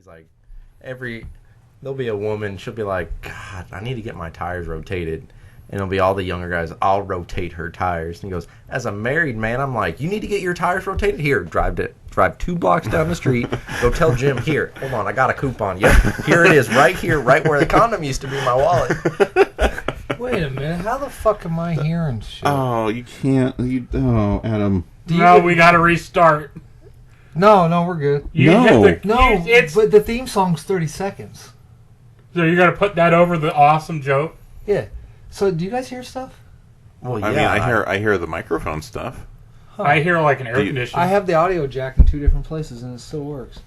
He's like, there'll be a woman, she'll be like, God, I need to get my tires rotated. And it'll be all the younger guys, I'll rotate her tires. And he goes, as a married man, I'm like, you need to get your tires rotated? Here, drive 2 blocks down the street, go tell Jim, here, hold on, I got a coupon. Yep, here it is, right here, right where the condom used to be my wallet. Wait a minute, how the fuck am I hearing shit? Oh, you can't, Adam. We gotta restart. No, we're good. But the theme song's 30 seconds. So you're gonna put that over the awesome joke? Yeah. So do you guys hear stuff? Well, yeah. I mean, I hear the microphone stuff. Huh. I hear like an air conditioner. I have the audio jack in 2 different places and it still works.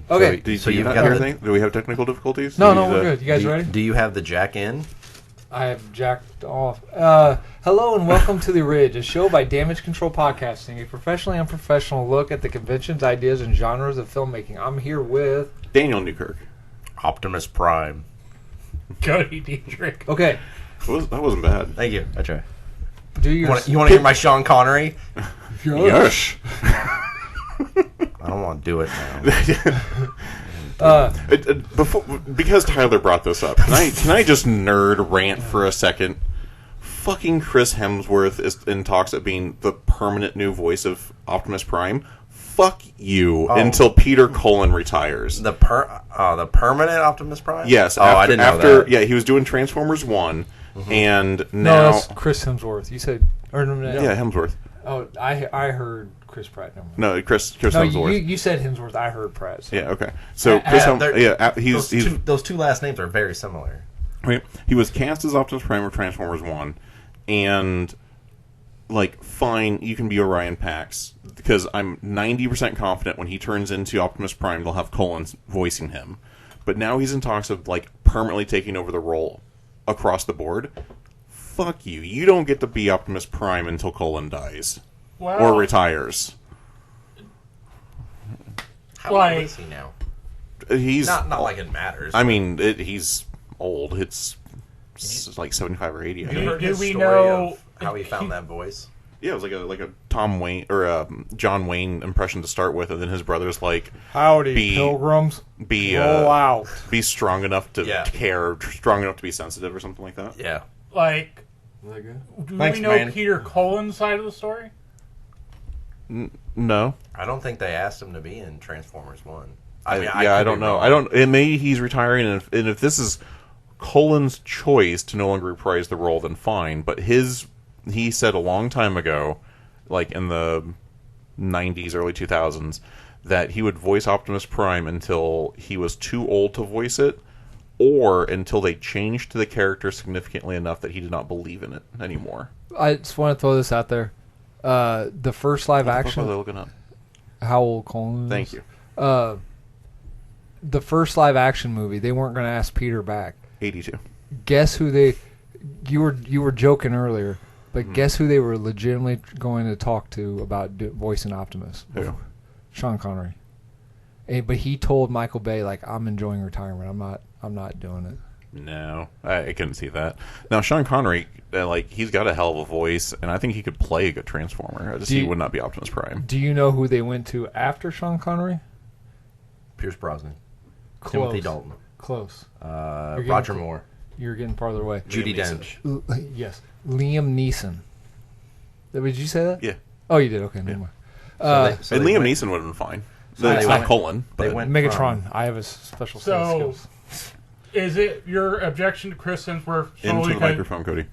Okay. So you've got everything? Do we have technical difficulties? No, we're good. You guys ready? Do you have the jack in? I have jacked off. Hello and welcome to The Ridge, a show by Damage Control Podcasting, a professionally unprofessional look at the conventions, ideas, and genres of filmmaking. I'm here with Daniel Newkirk. Optimus Prime. Cody Dietrich. Okay. That wasn't bad. Thank you. I try. You want to hear my Sean Connery? Yes. I don't want to do it now. Because Tyler brought this up, can I just nerd rant for a second? Fucking Chris Hemsworth is in talks of being the permanent new voice of Optimus Prime. Fuck you until Peter Cullen retires. The permanent Optimus Prime? Yes. I didn't know that. Yeah, he was doing Transformers 1, and now... No, that's Chris Hemsworth. You said... Yeah, Hemsworth. Oh, I heard Chris Pratt. No, Chris Hemsworth. You said Hemsworth. I heard Pratt. So. Yeah, okay. So Chris Hemsworth... Those two last names are very similar. Right. He was cast as Optimus Prime of Transformers 1, and... fine, you can be Orion Pax, because I'm 90% confident when he turns into Optimus Prime, they'll have Cullen voicing him. But now he's in talks of, permanently taking over the role across the board. Fuck you. You don't get to be Optimus Prime until Cullen dies. Or retires. How old is he now? He's... Not like it matters. I mean, he's old. It's like 75 or 80. Do we know... how he found that voice? Yeah, it was like a Tom Wayne or a John Wayne impression to start with, and then his brother's like, "Howdy, pilgrims, roll out, be strong enough to care, strong enough to be sensitive, or something like that." Yeah. Do we know Peter Cullen's side of the story? No, I don't think they asked him to be in Transformers 1. I don't know. Maybe he's retiring, and if this is Cullen's choice to no longer reprise the role, then fine. But he said a long time ago, in the 90s, early 2000s, that he would voice Optimus Prime until he was too old to voice it, or until they changed the character significantly enough that he did not believe in it anymore. I just want to throw this out there. The first live action... What are they looking up? How old Cullen is? Thank you. The first live action movie, they weren't going to ask Peter back. 82. Guess who they... You were joking earlier, but guess who they were legitimately going to talk to about voicing Optimus? Who? Sean Connery. But he told Michael Bay, I'm enjoying retirement. I'm not doing it. No, I couldn't see that. Now, Sean Connery, he's got a hell of a voice, and I think he could play a good Transformer. He would not be Optimus Prime. Do you know who they went to after Sean Connery? Pierce Brosnan. Close. Timothy Dalton. Close. Roger Moore. You're getting farther away. Judi Dench. Yes. Liam Neeson. Did you say that? Yeah. Oh, you did? Okay, never mind. And Liam Neeson would have been fine. It's not Cullen. They went Megatron. I have a special set of skills. Is it your objection to Chris Hemsworth solely into the microphone, Cody?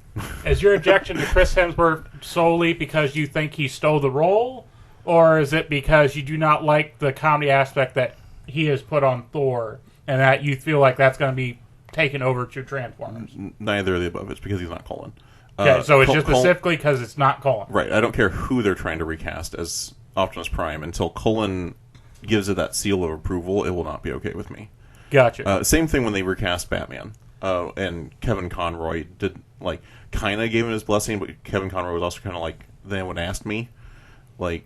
Is your objection to Chris Hemsworth solely because you think he stole the role, or is it because you do not like the comedy aspect that he has put on Thor, and that you feel like that's going to be taken over to Transformers? Neither of the above. It's because he's not Cullen. Okay, so it's just specifically because it's not Cullen. Right. I don't care who they're trying to recast as Optimus Prime. Until Cullen gives it that seal of approval, it will not be okay with me. Gotcha. Same thing when they recast Batman. And Kevin Conroy did, kind of gave him his blessing, but Kevin Conroy was also kind of then when asked me,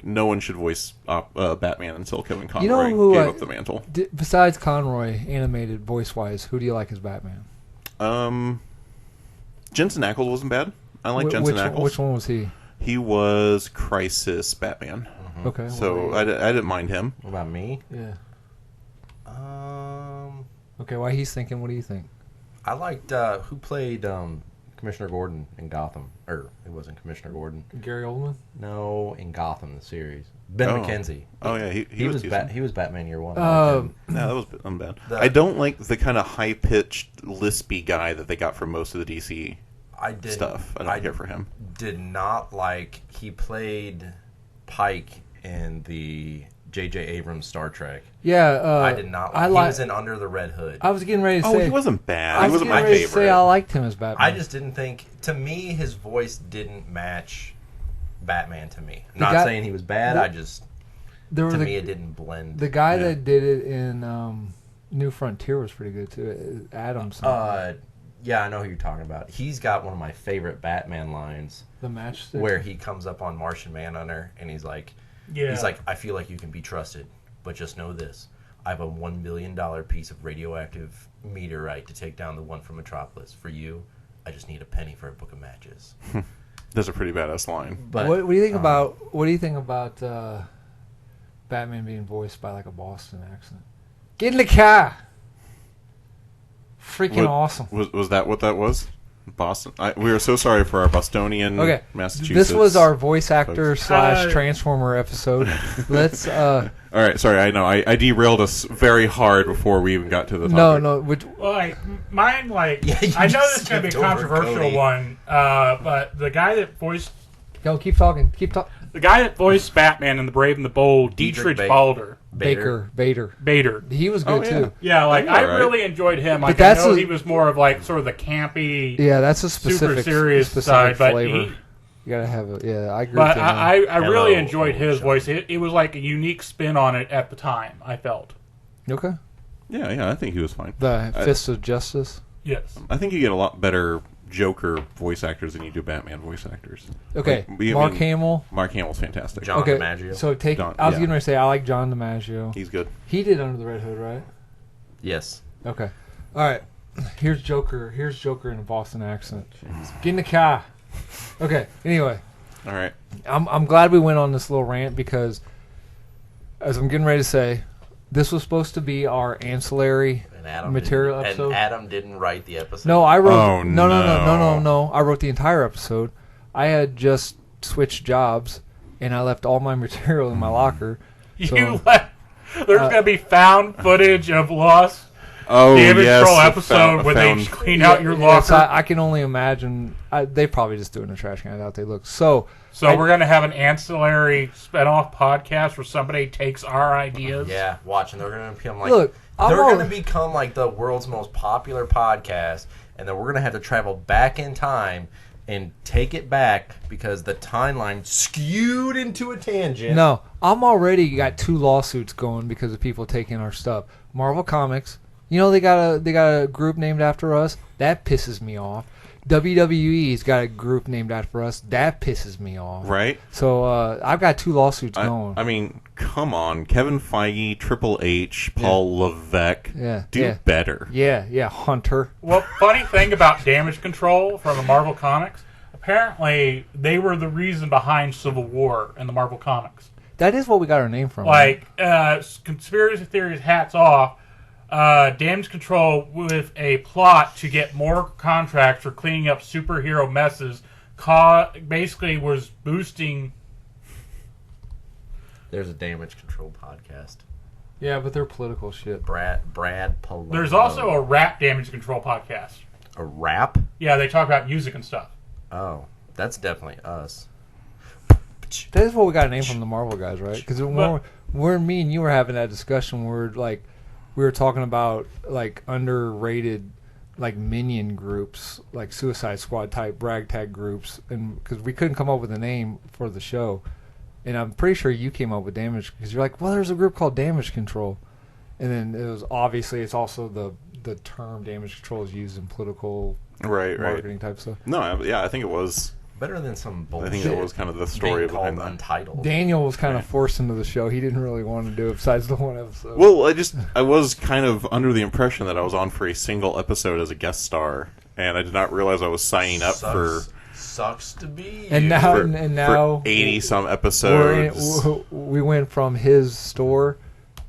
no one should voice Batman until Kevin Conroy gave up the mantle. Besides Conroy, animated voice-wise, who do you like as Batman? Jensen Ackles wasn't bad. I like Jensen Ackles. Which one was he? He was Crisis Batman. Okay. So I didn't mind him. What about me? Yeah. Okay, while he's thinking, what do you think? I liked who played Commissioner Gordon in Gotham. Or it wasn't Commissioner Gordon. Gary Oldman? No, in Gotham, the series. Ben McKenzie. Oh yeah, he was decent. He was Batman Year One. No, that was unbad. I don't like the kind of high pitched lispy guy that they got from most of the DC stuff. I don't care for him. Did not like he played Pike in the J.J. Abrams Star Trek. Yeah, I did not. He was in Under the Red Hood. I was getting ready to say. Oh, he wasn't bad. He wasn't my favorite. To say I liked him as Batman. I just didn't think. To me, his voice didn't match Batman. To me, I'm not saying he was bad. To me, it didn't blend. The guy that did it in New Frontier was pretty good too. Adams. Yeah, I know who you're talking about. He's got one of my favorite Batman lines. The match where he comes up on Martian Manhunter and he's like, I feel like you can be trusted, but just know this: I have a $1 billion piece of radioactive meteorite to take down the one from Metropolis. For you, I just need a penny for a book of matches. That's a pretty badass line. But what do you think about? What do you think about Batman being voiced by like a Boston accent? Get in the car. Freaking awesome. Was that what that was? Boston. We are so sorry for our Bostonian Massachusetts. This was our voice actor / Transformer episode. Let's. All right, sorry. I know I derailed us very hard before we even got to the topic. No. Mine. I know this is going to be a controversial one, but the guy that voiced. Go, keep talking. The guy that voiced Batman in The Brave and the Bold, Dietrich Bader. He was good too. Yeah, I really enjoyed him. But I know he was more of sort of the campy. Yeah, that's a super serious side, flavor. You gotta have it. Yeah, I agree. But I really enjoyed his voice. It was like a unique spin on it at the time. I felt. Okay. Yeah, I think he was fine. The Fist of Justice. Yes. I think you get a lot better Joker voice actors than you do Batman voice actors. Okay, Mark Hamill. Mark Hamill's fantastic. John DiMaggio. So I was going to say I like John DiMaggio. He's good. He did Under the Red Hood, right? Yes. Okay. All right. Here's Joker. Here's Joker in a Boston accent. Get in the car. Okay. Anyway. All right. I'm glad we went on this little rant because, as I'm getting ready to say, this was supposed to be our ancillary material episode. And Adam didn't write the episode. No, I wrote. Oh, no. I wrote the entire episode. I had just switched jobs, and I left all my material in my locker. You left. There's going to be found footage of Lost. Oh, the Image Control episode where they clean out your locker. So I can only imagine. They probably just doing a trash can out. They look so. So we're going to have an ancillary spinoff podcast where somebody takes our ideas. Yeah, watch, and they're going to become like the world's most popular podcast, and then we're going to have to travel back in time and take it back because the timeline skewed into a tangent. No, I'm already got 2 lawsuits going because of people taking our stuff. Marvel Comics, they got a group named after us. That pisses me off. WWE's got a group named after us. That pisses me off. Right. So I've got 2 lawsuits going. I mean, come on. Kevin Feige, Triple H, Paul Levesque. Do better. Yeah, Hunter. Well, funny thing about Damage Control from the Marvel Comics, apparently they were the reason behind Civil War in the Marvel Comics. That is what we got our name from. Conspiracy theories, hats off. Damage Control with a plot to get more contracts for cleaning up superhero messes basically was boosting. There's a Damage Control podcast. Yeah, but they're political shit. Brad Palomo. There's also a rap Damage Control podcast. A rap? Yeah, they talk about music and stuff. Oh, that's definitely us. That is what we got a name from the Marvel guys, right? Because when me and you were having that discussion, we were talking about underrated minion groups, like Suicide Squad type ragtag groups, and because we couldn't come up with a name for the show, and I'm pretty sure you came up with Damage because you're like, well, there's a group called Damage Control, and then it was obviously it's also the term Damage Control is used in political marketing type stuff. No, I think it was. Better than some bullshit. I think that was kind of the story behind that. Untitled. Daniel was kind of forced into the show. He didn't really want to do it besides the one episode. Well, I was kind of under the impression that I was on for a single episode as a guest star, and I did not realize I was signing up for... Sucks to be. And now for 80 some episodes. We went from his store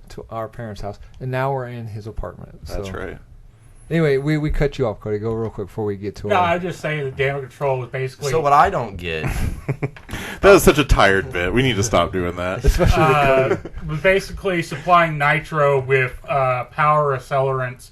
to our parents' house, and now we're in his apartment. That's so. right. Anyway, we cut you off, Cody. Go real quick before we get to No, our... I just say the damage control was basically. So what I don't get, That was such a tired bit. We need to stop doing that. Especially the Cody. was basically supplying Nitro with power accelerants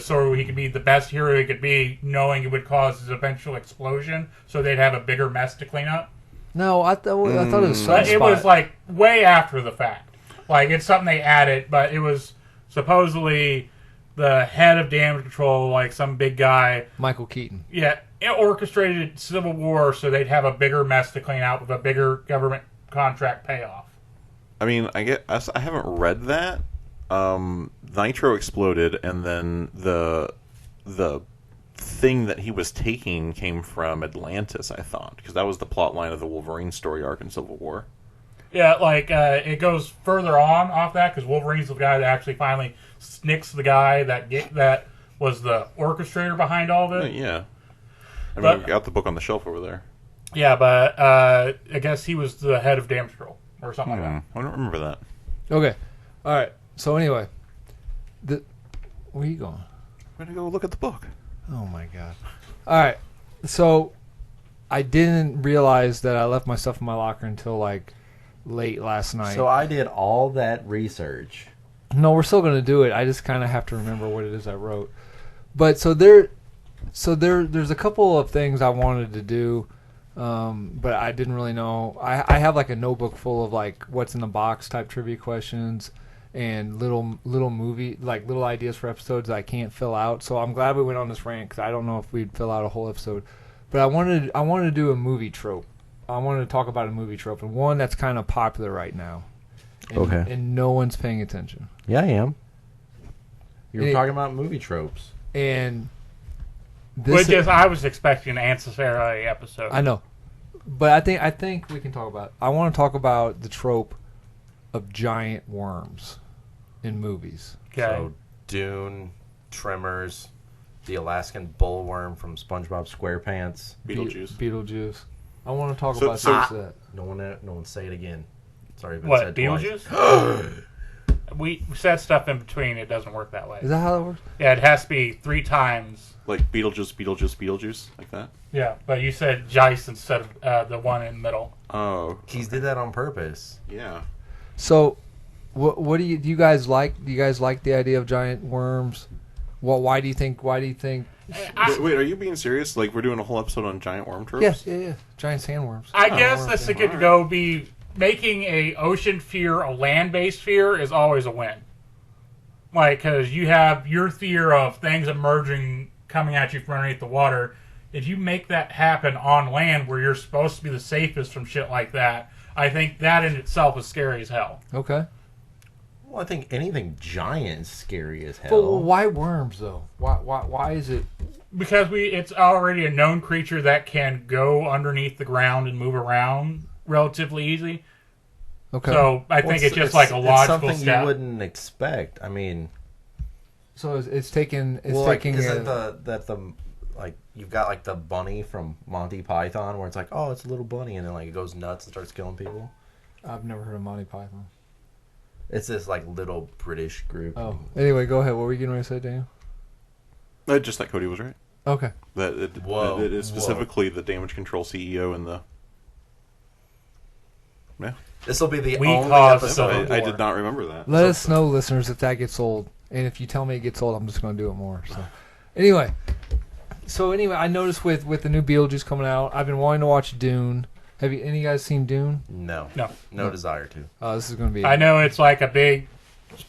so he could be the best hero he could be, knowing it would cause his eventual explosion, so they'd have a bigger mess to clean up. No, I thought it was But Sunspot. it was like way after the fact. Like it's something they added, but it was supposedly the head of damage control, like some big guy. Michael Keaton. Yeah, it orchestrated civil war so they'd have a bigger mess to clean out with a bigger government contract payoff. I mean, I haven't read that. Nitro exploded, and then the thing that he was taking came from Atlantis, I thought, because that was the plot line of the Wolverine story arc in Civil War. Yeah, like it goes further on off that because Wolverine's the guy that actually finally snicks the guy that was the orchestrator behind all of it. Yeah. I mean, But- we've got the book on the shelf over there. Yeah, but I guess he was the head of damage control or something like that. I don't remember that. Okay. All right. So anyway, where are you going? I'm gonna go look at the book. Oh my god. All right. So I didn't realize that I left my stuff in my locker until like late last night. so I did all that research. No, we're still going to do it. I just kind of have to remember what it is I wrote. But there's a couple of things I wanted to do, but I didn't really know. I have like a notebook full of like what's in the box type trivia questions and little movie like little ideas for episodes that I can't fill out. So I'm glad we went on this rant because I don't know if we'd fill out a whole episode. But I wanted to do a movie trope. I wanted to talk about a movie trope and one that's kind of popular right now. And, Okay. And no one's paying attention. Yeah, I am. You were It- talking about movie tropes. And this Which is, I was expecting an ancillary episode. I know, but I think we can talk about it. I want to talk about the trope of giant worms in movies. Okay. So Dune, Tremors, the Alaskan bullworm from SpongeBob SquarePants. Beetlejuice. Beetlejuice. I want to talk So- about so- that. No one say it again. Sorry, been What, said twice. Beetlejuice? we said stuff in between. It doesn't work that way. Is that how that works? Yeah, it has to be 3 times. Like Beetlejuice, like that? Yeah, but you said Jice instead of the one in the middle. Oh. He's did that on purpose. Yeah. So, what do you guys like? Do you guys like the idea of giant worms? Why do you think? Wait, are you being serious? Like, we're doing a whole episode on giant worm tropes? Yes, yeah. Giant sandworms. I guess worms, that's yeah. the good to go. Be making a ocean fear a land-based fear is always a win. Like, because you have your fear of things emerging, coming at you from underneath the water. If you make that happen on land where you're supposed to be the safest from shit like that, I think that in itself is scary as hell. Okay. Well, I think anything giant is scary as hell. But why worms though? Why is it? Because it's already a known creature that can go underneath the ground and move around relatively easy. Okay. So I think it's just like a logical it's something step. you wouldn't expect. I mean, So it's taking like, is a, that the like you've got like the bunny from Monty Python where it's like, oh, it's a little bunny, and then like it goes nuts and starts killing people. I've never heard of Monty Python. It's this like little British group. Oh, anyway, go ahead. What were you getting ready to say, Daniel? Just that Cody was right. Okay. That it Whoa, is specifically the damage control CEO and the. Yeah. This will be the We only caused episode. I did not remember that. Let us know, listeners, if that gets old. And if you tell me it gets old, I'm just going to do it more. So, anyway, I noticed with the new Beetlejuice coming out, I've been wanting to watch Dune. Have any of you guys seen Dune? No No. desire to. This is going to be. I know it's like a big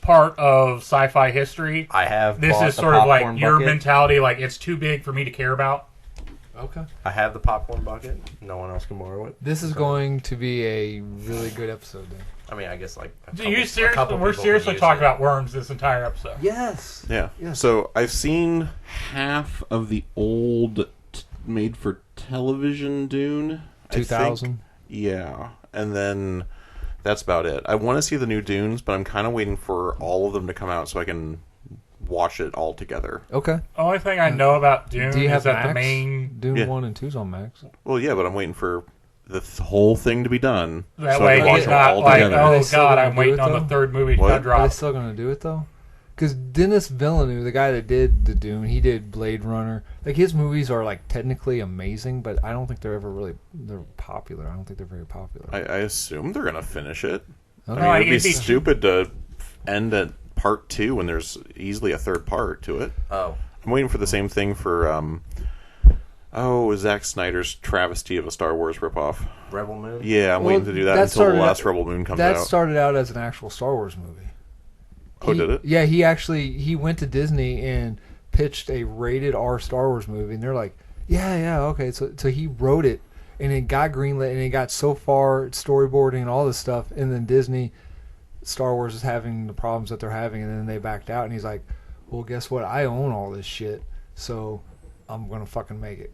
part of sci-fi history. I have. This bought is the sort of like popcorn your bucket. mentality, like it's too big for me to care about. Okay. I have the popcorn bucket. No one else can borrow it. This is going to be a really good episode, then. I mean, I guess like. Do you seriously? We're seriously talking about worms this entire episode. Yes. Yeah. Yeah. So I've seen half of the old made for television Dune. I think. 2000. Yeah. And then that's about it. I want to see the new Dunes, but I'm kind of waiting for all of them to come out so I can watch it all together. Okay. Only thing I know about Dune Do you is have that Max? the main. Dune Yeah. 1 and 2's on Max. Well, yeah, but I'm waiting for the whole thing to be done. That so I way can watch he's them not all like, together. Are they oh still god, gonna I'm do waiting it, on the though? third movie What? to Are they drop. still going to do it though? Because Dennis Villeneuve, the guy that did the Dune, he did Blade Runner. Like his movies are like technically amazing, but I don't think they're popular. I don't think they're very popular. I assume they're gonna finish it. Okay. I mean, it'd be it'd be- stupid to end at part 2 when there's easily a third part to it. Oh, I'm waiting for the same thing for Zack Snyder's travesty of a Star Wars ripoff. Rebel Moon. Yeah, I'm waiting to do that until the started last out- Rebel Moon comes That out. started out as an actual Star Wars movie. Oh, did it? Yeah, he went to Disney and pitched a rated R Star Wars movie, and they're like, yeah, okay. So he wrote it, and it got greenlit, and it got so far storyboarding and all this stuff, and then Disney, Star Wars is having the problems that they're having, and then they backed out, and he's like, well, guess what? I own all this shit, so I'm gonna fucking make it.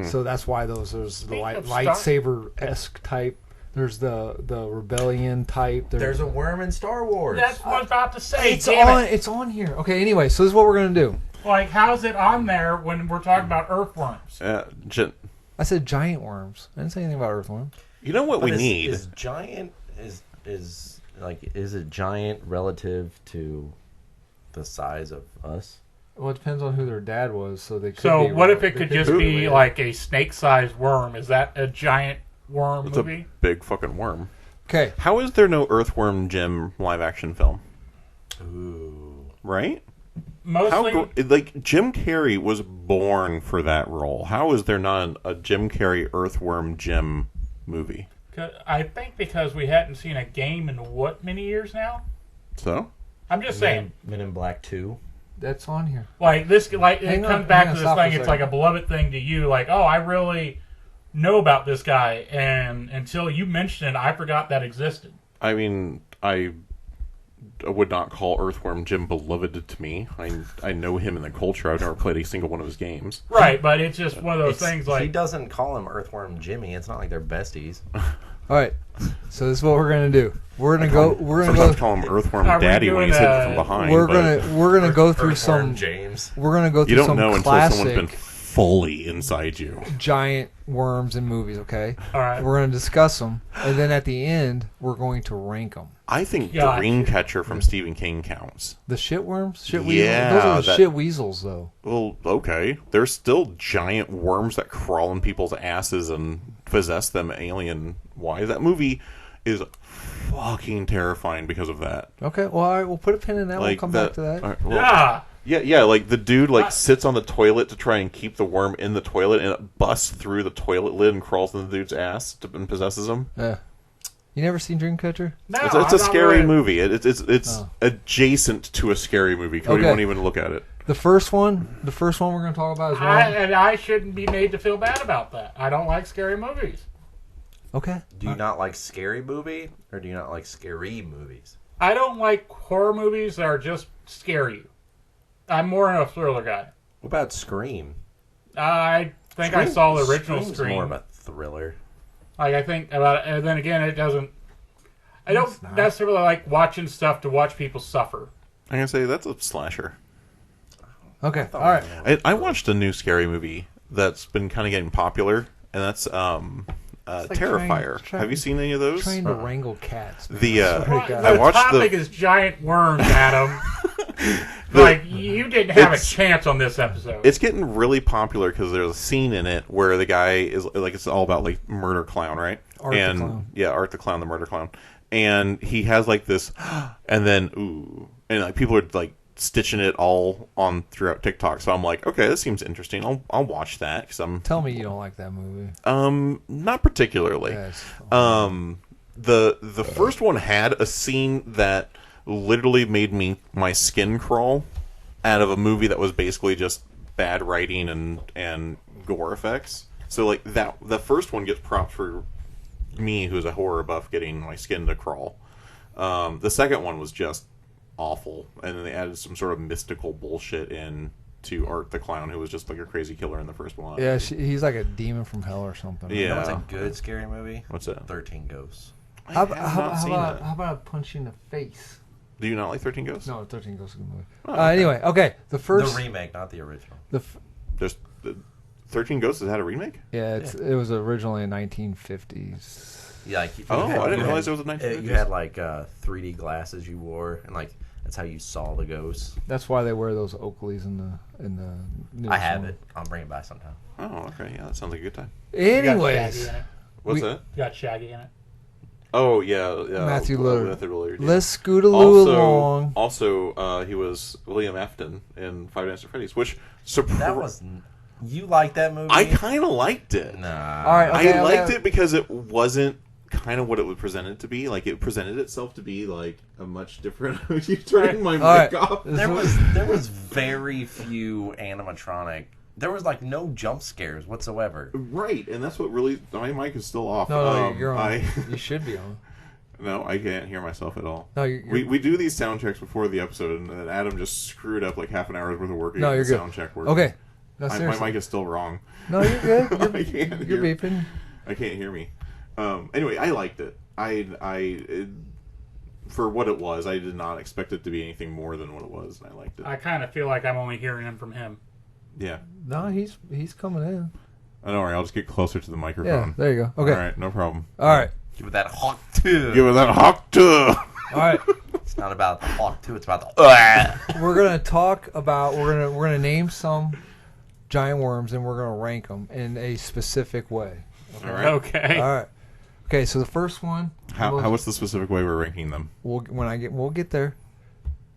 So that's why there's the Speaking of lightsaber-esque type. There's the rebellion type. There's a worm in Star Wars. That's what I was about to say. It's Damn on. it. It's on here. Okay. Anyway, so this is what we're gonna do. Like, how's it on there when we're talking about earthworms? I said giant worms. I didn't say anything about earthworms. You know what But we need? Is giant is it giant relative to the size of us? Well, it depends on who their dad was. So they could. So be what if rela- it could they just be be related. like a snake-sized worm? Is that a giant worm It's movie? a big fucking worm. Okay. How is there no Earthworm Jim live action film? Ooh. Right? Mostly, Like Jim Carrey was born for that role. How is there not a Jim Carrey Earthworm Jim movie? I think because we hadn't seen a game in what many years now? So I'm just saying. Men in Black 2. That's on here. Like this, like it Hang on, comes back hang on, to this stop for a thing. It's like second. a beloved thing to you. Like, oh, I really know about this guy, and until you mentioned it, I forgot that existed. I mean, I would not call Earthworm Jim beloved to me. I know him in the culture. I've never played a single one of his games. Right, but it's just one of those things. He Like, doesn't call him Earthworm Jimmy. It's not like they're besties. All right. So this is what we're gonna do. We're gonna go. We're gonna Sometimes go. call him Earthworm Are we Daddy when doing he's hidden a- from behind. We're but gonna go through Earthworm some. James. We're gonna go through You don't some know until classic someone's been fully inside you. giant worms in movies. Okay. all right, We're gonna discuss them, and then at the end, we're going to rank them. I think Gotcha. Dreamcatcher from Stephen King counts. The shit worms? Shit Yeah, weasels? Those are the that- shit weasels, though. Well, okay. There's still giant worms that crawl in people's asses and possess them alien-wise. That movie is fucking terrifying because of that. Okay, well, all right, we'll put a pin in that. We'll come back to that. all right, well, yeah. yeah, like the dude sits on the toilet to try and keep the worm in the toilet, and it busts through the toilet lid and crawls in the dude's ass and possesses him. Yeah. You never seen Dreamcatcher? No, It's a I'm not scary really- movie. It's Oh. adjacent to a scary movie. Cody Okay. won't even look at it. The first one we're going to talk about is one. I shouldn't be made to feel bad about that. I don't like scary movies. Okay. Do you not like scary movie, or do you not like scary movies? I don't like horror movies that are just scary. I'm more a thriller guy. What about Scream? I think I saw the original Scream's Scream. more of a thriller. Like, I think about it, and then again, it doesn't. I It's don't not. necessarily like watching stuff to watch people suffer. I'm gonna say that's a slasher. Okay. All right. I watched a new scary movie that's been kind of getting popular, and that's like Terrifier. trying- Have you seen any of those? Trying to wrangle cats. man. The I swear to God. I The watched topic the is giant worms, Adam. Like, you didn't have a chance on this episode. it's getting really popular because there's a scene in it where the guy is like, it's all about like murder clown, right? Art the and Clown. yeah, Art the Clown, the murder clown, and he has like this, and then ooh, and like people are like stitching it all on throughout TikTok. So I'm like, okay, this seems interesting. I'll watch that because I'm Tell me you don't like that movie. not particularly. Yes. The first one had a scene that literally made my skin crawl out of a movie that was basically just bad writing and gore effects. So like that, the first one gets props for me, who's a horror buff, getting my skin to crawl. The second one was just awful, and then they added some sort of mystical bullshit in to Art the Clown, who was just like a crazy killer in the first one. Yeah, he's like a demon from hell or something. Yeah. You know what's a good scary movie? What's that? 13 Ghosts. How, I have how, not how seen about that. how about a punch you in the face? Do you not like 13 Ghosts? No, 13 Ghosts is a good movie. Oh, okay. Anyway, okay. The first. The remake, not the original. The f- There's 13 Ghosts has had a remake? Yeah, it was originally in 1950s. Yeah, like I didn't realize it was a 1950s. You had like 3D glasses you wore, and like that's how you saw the ghosts. That's why they wear those Oakleys in the. Newest I have one. it. I'll bring it by sometime. Oh, okay. Yeah, that sounds like a good time. Anyways, What's that? You got Shaggy in it. Oh, yeah. Matthew Lillard. Lillard, yeah. Let's scootaloo along. Also, he was William Afton in Five Nights at Freddy's, which That was. You like that movie? I kind of liked it. Nah. All right, okay, I liked it because it wasn't kind of what it was presented to be. Like, it presented itself to be like a much different. You turning my mic off. There was very few animatronic. There was like no jump scares whatsoever. Right, and that's what really. My mic is still off. No, you're on. You should be on. No, I can't hear myself at all. No, we do these sound checks before the episode, and then Adam just screwed up like half an hour's worth of work. No, you're good. Sound check work. Okay. No, my seriously. mic is still wrong. No, you're good. I can't You're hear. beeping. I can't hear me. Anyway, I liked it. For what it was, I did not expect it to be anything more than what it was, and I liked it. I kind of feel like I'm only hearing him from him. Yeah. No, he's coming in. Don't worry, I'll just get closer to the microphone. Yeah, there you go. Okay. All right, no problem. All right. Give it that hawk too. Give it that hawk too. All right. It's not about the hawk too. It's about the. We're gonna talk about. We're gonna name some giant worms, and we're gonna rank them in a specific way. All right. Okay. All right. Okay. So the first one. What's the specific way we're ranking them? We'll get there.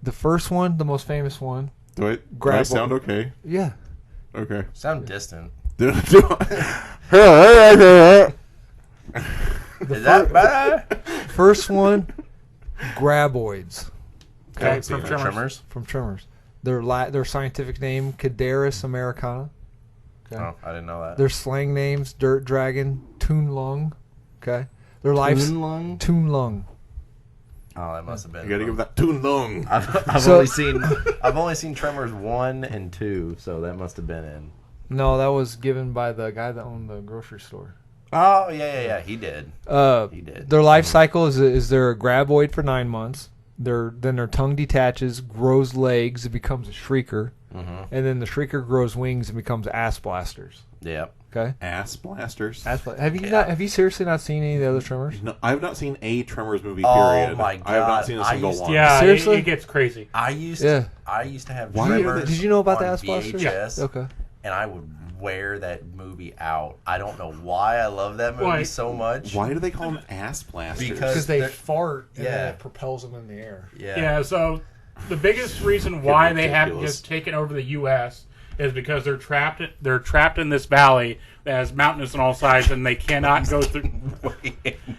The first one, the most famous one. Do I Grab sound one. okay? Yeah. Okay. Sound distant. Do Is that better? First one, graboids. Okay, From from Tremors. From Tremors. Their scientific name, Cadaris americana. Okay. Oh, I didn't know that. Their slang names, Dirt Dragon, Toon Lung. Okay. Their lives, Toon-lung? Toon Lung. Oh, that must have been. You gotta give that too long. I've only seen Tremors 1 and 2, so that must have been in. No, that was given by the guy that owned the grocery store. Oh yeah, he did. He did. Their life cycle is they're a graboid for 9 months. Then their tongue detaches, grows legs, it becomes a shrieker, and then the shrieker grows wings and becomes ass blasters. Yep. Okay. Ass blasters. Have you seriously not seen any of the other Tremors? No, I've not seen a Tremors movie. Oh, Period. my God. I have not seen a I single used to- one. Yeah, Seriously? it gets crazy. I used Yeah. to have Why are Tremors. Did you know about the on ass blasters? VHS, Okay. and I would wear that movie out. I don't know why I love that movie Why? so much. Why do they call them ass blasters? Because They they're- fart and then Yeah. it propels them in the air. Yeah, so the biggest reason why they haven't ridiculous. just taken over the U.S. is because they're trapped in this valley that has mountainous on all sides, and they cannot go through,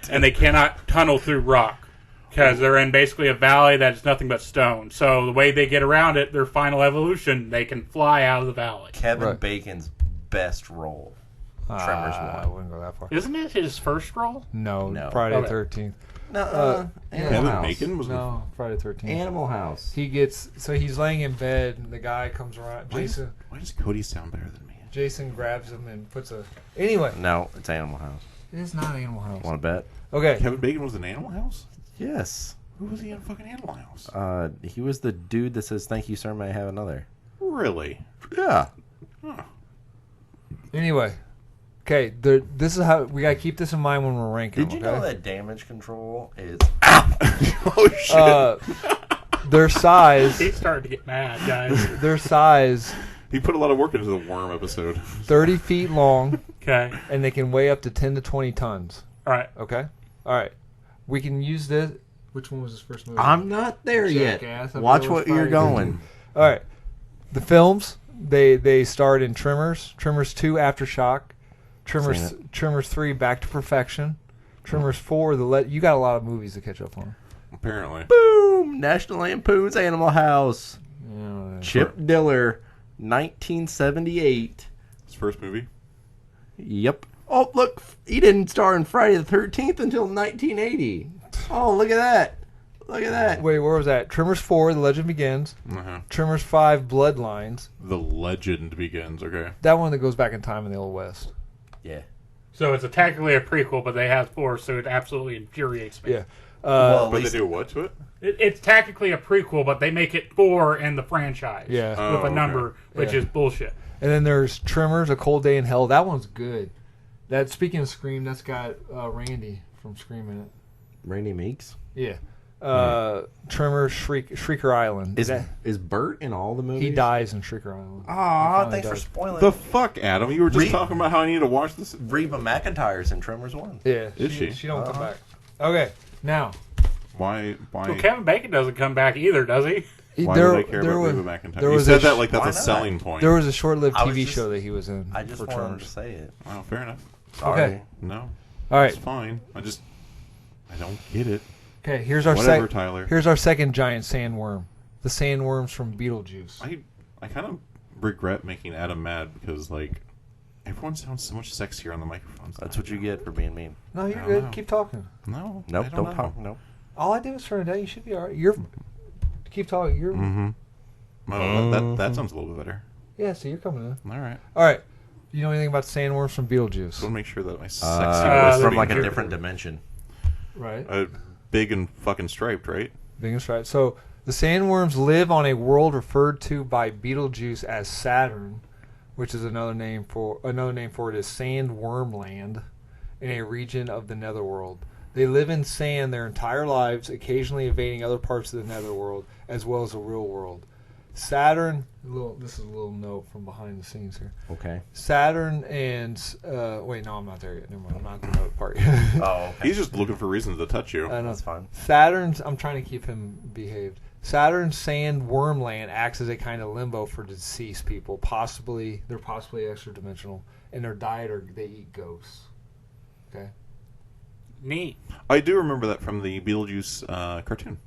and they cannot tunnel through rock because they're in basically a valley that's nothing but stone. So the way they get around it, their final evolution, they can fly out of the valley. Kevin Right. Bacon's best role. Tremors I 1. wouldn't go that far. Isn't it his first role? No, No. Friday Okay. 13th. No, Animal Kevin House. Bacon was No, Friday 13th. Animal House. He's laying in bed and the guy comes around. Why does Cody sound better than me? Jason grabs him and puts a. Anyway, No, it's Animal House. it is not Animal House. Want to bet? Okay, Kevin Bacon was in Animal House. Yes. Who was he in fucking Animal House? He was the dude that says, "Thank you, sir. May I have another?" Really? Yeah. anyway. Okay, this is how we gotta keep this in mind when we're ranking. Did you okay? know that damage control is? Oh shit! Their size, He's starting to get mad, guys. their size, He put a lot of work into the worm episode. 30 feet long, Okay. and they can weigh up to 10 to 20 tons. All right. Okay, all right. We can use this. Which one was his first movie? I'm not there Jackass. yet. I Watch thought it was what you're Friday going. All right. The films they starred in Tremors, Tremors 2 Aftershock, Seen Tremors 3 Back to Perfection, Tremors 4 you got a lot of movies to catch up on. Apparently. Boom! National Lampoon's Animal House. Yeah. Chip Diller, 1978. His first movie. Yep. Oh, look, he didn't star in Friday the 13th until 1980. Oh, look at that. Look at that. Wait, where was that? Tremors 4 The Legend Begins, Uh-huh. Tremors 5 Bloodlines. The legend begins. Okay. That one that goes back in time in the Old West. Yeah. So it's technically a prequel, but they have 4, so it absolutely infuriates me. Yeah. Well, at But they least do what to it? It's technically a prequel, but they make it 4 in the franchise. Yeah. With a okay. number, which Yeah. is bullshit. And then there's Tremors, A Cold Day in Hell. That one's good. That speaking of Scream, that's got Randy from Scream in it. Randy Meeks. Yeah. Tremors, Shrieker Island. Is Bert in all the movies? He dies in Shrieker Island. Aw, He thanks for dies. spoiling. The fuck, Adam? You were just Re- talking about how I need to watch this. Reba McEntire's in Tremors 1. Yeah. Is she? She don't come back. Okay. Now. Why? Well, Kevin Bacon doesn't come back either, does he? Why there, would I care there about was, Reba McEntire? there You was said a that like that's why a not? selling point. There was a short-lived I was TV just- show that he was in. I just for wanted Tremors. to say it. Wow, fair enough. Sorry. Okay. No, All right. it's fine. I don't get it. Okay. Here's our Whatever, Tyler. Here's our second giant sandworm. The sandworms from Beetlejuice. I kind of regret making Adam mad because like everyone sounds so much sexier on the microphones. That's what you get for being mean. No, you're I good. don't know. Keep talking. No, Nope, I don't know. talk. Nope. All I did was turn it down. You should be all right. You're. Keep talking. You're. Mm-hmm. Oh, that sounds a little bit better. Yeah. So you're coming in. All right. All right. You know anything about sandworms from Beetlejuice? So I want to make sure that my sexy Uh, voice from is like a being different heard. dimension. Right. Big and fucking striped, right? Biggest right. So the sandworms live on a world referred to by Beetlejuice as Saturn, which is another name for it is Sandwormland, in a region of the Netherworld. They live in sand their entire lives, occasionally invading other parts of the Netherworld as well as the real world. Saturn. This is a little note from behind the scenes here. Okay. Saturn and wait, no, I'm not there yet. Never mind. I'm not at the note part. Oh, okay. He's just looking for reasons to touch you. I know. That's fine. Saturn's. I'm trying to keep him behaved. Saturn's sand wormland acts as a kind of limbo for deceased people. They're possibly extra dimensional. In their diet, or they eat ghosts. Okay. Neat. I do remember that from the Beetlejuice cartoon.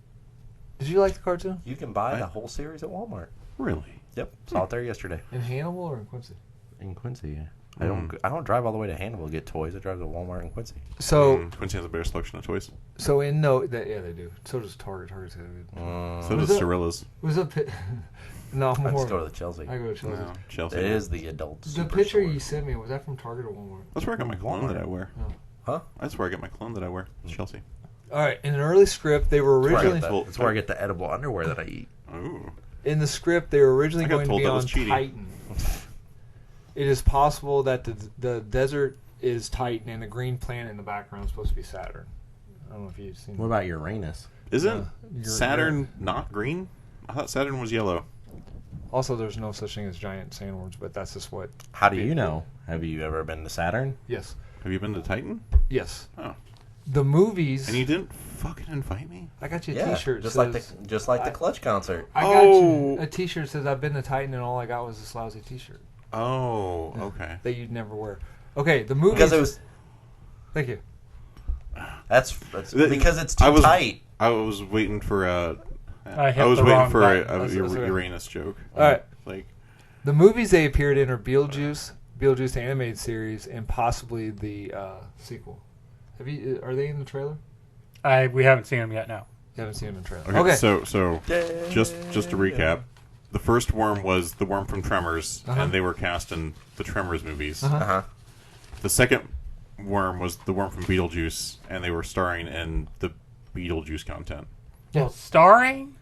Did you like the cartoon? You can buy the whole series at Walmart. Really? Yep. Saw it there yesterday. In Hannibal or in Quincy? In Quincy, yeah. I don't drive all the way to Hannibal to get toys. I drive to Walmart in Quincy. So Quincy has a better selection of toys. so in no, yeah, they do. So does Target. Target's got a good. So Was does it- Cirillas. Was a no I more. just go to the Chelsea. I go to Chelsea. No, Chelsea. It is the adult. The picture you sent me, was that from Target or Walmart? That's where I got my cologne that I wear. Huh? That's where I get my cologne that I wear. It's Chelsea. All right. In an early script, they were That's where, I originally get the, that's where I get the edible underwear that I eat. Ooh. in the script. They were originally I got going to told be that on was cheating. Titan. It is possible that the desert is Titan and the green planet in the background is supposed to be Saturn. I don't know if you've seen. What about Uranus? Isn't You're- Saturn not green? I thought Saturn was yellow. Also, there's no such thing as giant sandworms, but that's just what. How do you know? Have you ever been to Saturn? Yes. Have you been to Titan? Yes. Oh. The movies. And you didn't fucking invite me? I got you a Yeah, T-shirt. just says, like the Clutch concert. I got you a T-shirt that says I've been to Titan and all I got was this lousy T-shirt Oh, okay. that you'd never wear. Okay, the movies. Because it was. Thank you. That's because it's too tight. I was waiting for I hit I was the waiting wrong for button. That's okay. Uranus joke. All right. Like, The movies they appeared in are Beetlejuice, the animated series, and possibly the sequel. Are they in the trailer? We haven't seen him yet. No. You haven't seen them in the trailer. okay, Okay. so just to recap, the first worm was the worm from Tremors, Uh-huh. and they were cast in the Tremors movies. Uh-huh. Uh-huh. The second worm was the worm from Beetlejuice, and they were starring in the Beetlejuice content. Yeah. Well, starring.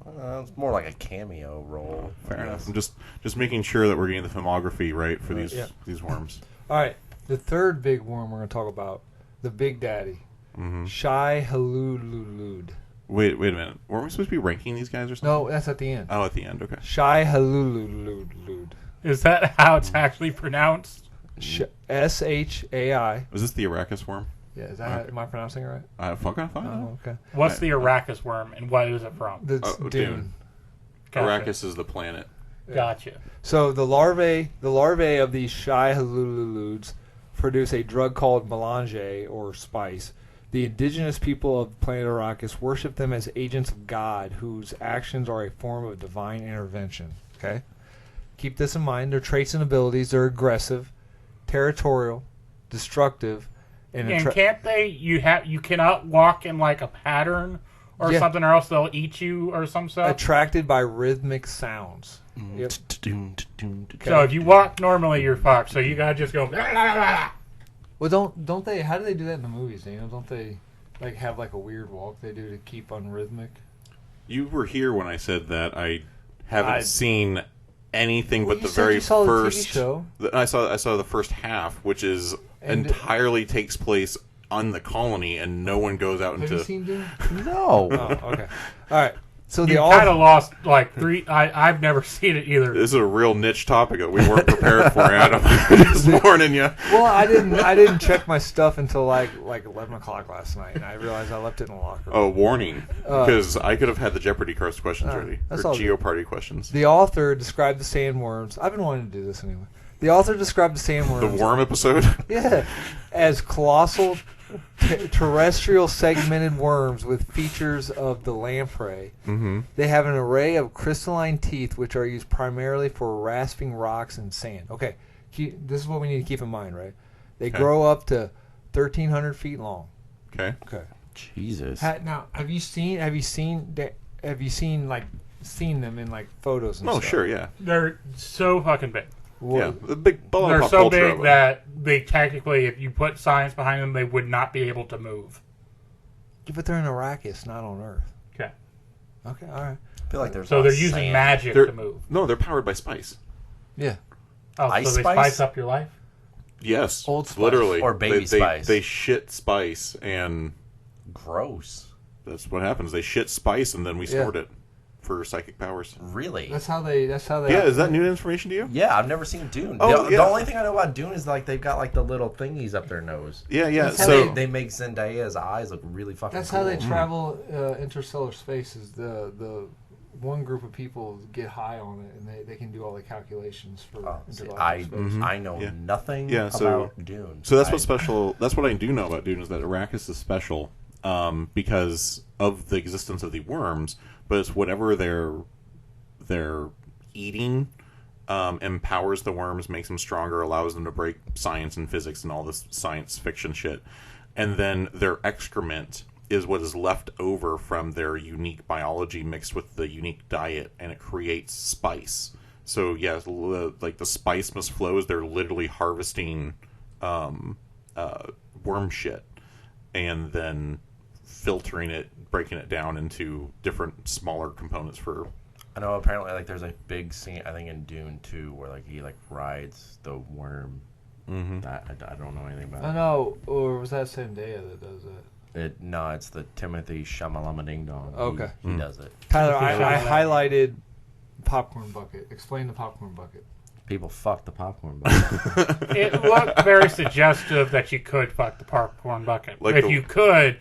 It's more like a cameo role. Fair I enough. guess. I'm just making sure that we're getting the filmography right for Yeah. these worms. All right. The third big worm we're going to talk about, the Big Daddy, Shy Halululud. Wait a minute. Weren't we supposed to be ranking these guys or something? No, that's at the end. Oh, at the end. Okay. Shy Halululud. Is that how it's actually pronounced? Shai. Was this the Arrakis worm? Yeah, is that Okay. am I pronouncing it right? Fucking fine. Oh, okay. What's the Arrakis worm and what is it from? The Oh, Dune. Dune. Gotcha. Arrakis is the planet. Gotcha. So the larvae of these Shy Halululuds produce a drug called melange or spice. The indigenous people of planet Arrakis worship them as agents of God whose actions are a form of divine intervention. Okay? Keep this in mind. Their traits and abilities are aggressive, territorial, destructive, and Can't they? You cannot walk in like a pattern or Yeah. something, or else they'll eat you or some stuff. attracted by rhythmic sounds. Yep. So if you walk normally, you're fucked. So you gotta just go. "Blah, blah, blah, blah." Well, don't they? How do they do that in the movies? Don't they? like have like a weird walk they do to keep unrhythmic? You were here when I said that I haven't seen anything Well, but you the said very you saw the TV first. show. I saw the first half, which is And- entirely takes place on the colony, and no one goes out Have into. you seen Dune? No. Oh, okay. All right. So You the kind of lost like 3. I've never seen it either. This is a real niche topic that we weren't prepared for, Adam. Just warning you. Well, I didn't check my stuff until like 11 o'clock last night, and I realized I left it in the locker room. Oh, warning! Because I could have had the Jeopardy cast questions ready, that's or all Geopardy questions. The author described the sandworms. I've been wanting to do this anyway. The author described the sandworms. The worm episode. Yeah, as colossal terrestrial segmented worms with features of the lamprey. Mm-hmm. They have an array of crystalline teeth which are used primarily for rasping rocks and sand. Okay, this is what we need to keep in mind, right? They grow up to 1,300 feet long. Okay. Okay. Jesus. Now, have you seen them in like photos and Oh, stuff? sure, yeah. They're so fucking big. Yeah, the big ball They're pop so culture of big them. that they technically, if you put science behind them, they would not be able to move. Yeah, but they're in Arrakis, not on Earth. Okay. Okay, all right. I feel like there's So they're using magic They're- to move. No, they're powered by spice. Yeah. Oh, Ice so they spice? spice up your life? Yes, Old Spice. literally, Or baby they, spice. They shit spice, and Gross. that's what happens. They shit spice, and then we Yeah. stored it for psychic powers. Really? That's how they. Yeah, is that new information to you? Yeah, I've never seen Dune. Oh, The yeah. only thing I know about Dune is like they've got like the little thingies up their nose. Yeah, yeah. That's how So They make Zendaya's eyes look really fucking That's cool. how they travel interstellar space. Is the one group of people get high on it, and they can do all the calculations for See, intergalactic space. I know Yeah. nothing Yeah, so- about Dune. So that's what's special. That's what I do know about Dune is that Arrakis is special because of the existence of the worms, but it's whatever they're eating empowers the worms, makes them stronger, allows them to break science and physics and all this science fiction shit, and then their excrement is what is left over from their unique biology mixed with the unique diet, and it creates spice. So yeah, like the spice must flows. They're literally harvesting worm shit and then filtering it, breaking it down into different smaller components for. I know apparently like there's a big scene I think in Dune 2 where like he like rides the worm. Mm-hmm. I don't know anything about I know, or was that Zendaya that does it? No, it's the Timothy Shamalama Ding Dong. Okay. He does it. Tyler, I highlighted popcorn bucket. Explain the popcorn bucket. People fuck the popcorn bucket. It looked very suggestive that you could fuck the popcorn bucket. Like if the- you could,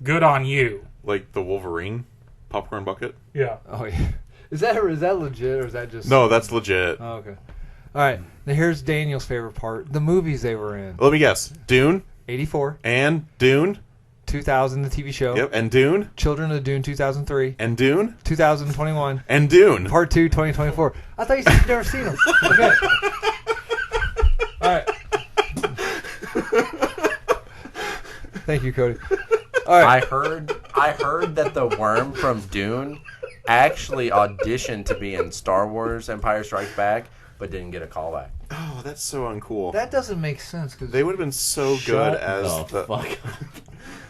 good on you. Like the Wolverine popcorn bucket? Yeah. Oh yeah. Is that legit or is that just? No, that's legit. Oh, okay. All right. Now here's Daniel's favorite part: the movies they were in. Let me guess. Dune 84, and Dune. 2000, the TV show. Yep, and Dune Children of Dune, 2003. and Dune 2021. and Dune. Part 2, 2024. I thought you said you'd never seen them. Okay. All right. Thank you, Cody. All right. I heard that the worm from Dune actually auditioned to be in Star Wars Empire Strikes Back, but didn't get a callback. Oh, that's so uncool. That doesn't make sense because They would have been so good as the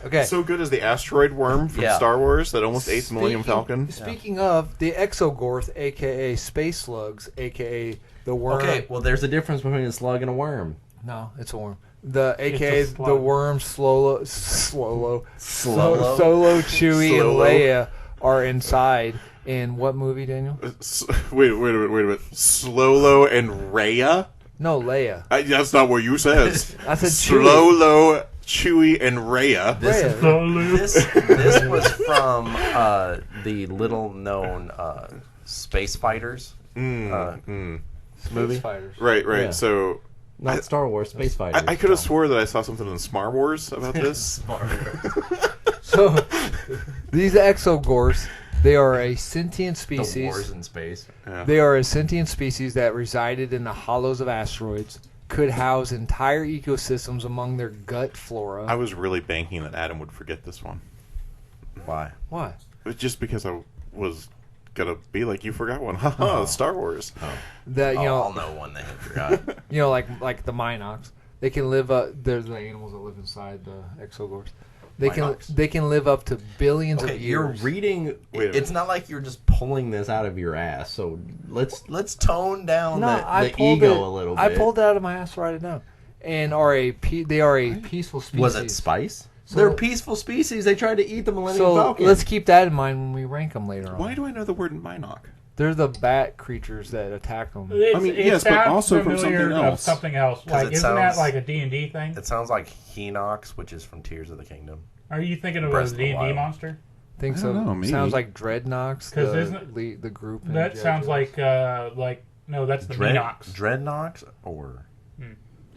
okay. so good as the asteroid worm from Yeah. Star Wars that almost ate the Millennium Falcon. Speaking of the exogorth, aka space slugs, aka the worm. Okay, well, there's a difference between a slug and a worm. No, it's a worm. The aka It's a slug. the worm Solo, Slolo? Chewie, and Slolo. Leia are inside. In what movie, Daniel? Wait a minute. Slolo and Raya? No, Leia. That's not what you said. I said Chewie. Slolo, Chewie, and Raya. This was from the little-known Space Fighters movie. Space fighters. Right. Yeah. So Not Star Wars, Space Fighters. I could have swore that I saw something in Smar Wars about this. So these exogorths, they are a sentient The wars species. in space. Yeah. They are a sentient species that resided in the hollows of asteroids, could house entire ecosystems among their gut flora. I was really banking that Adam would forget this one. Why? Why? It's just because I was gonna be like, you forgot one. Haha, Star Wars. That I'll know one that you forgot. like the Minox. They can live. They're the animals that live inside the exogorths. They can live up to billions Okay, of you're years. reading. Wait a minute. It's not like you're just pulling this out of your ass. So let's tone down I the pulled ego it, a little bit. I pulled it out of my ass to write it down. And they are a peaceful species. Was it spice? So- They're a peaceful species. They tried to eat the Millennium So Falcon. let's keep that in mind when we rank them later on. Why do I know the word Minoc? They're the bat creatures that attack them. It's, I mean, it yes, but sounds also from familiar something of else. something else. 'Cause Like, it isn't that sounds- like a D&D thing? It sounds like Henox, which is from Tears of the Kingdom. Are you thinking of Breath a of the D&D Wild. monster? Think I so. don't know, maybe. Sounds like Dreadnoks, 'Cause the isn't the group. in That sounds JoJo's. like no, that's the Minox. Dreadnoks or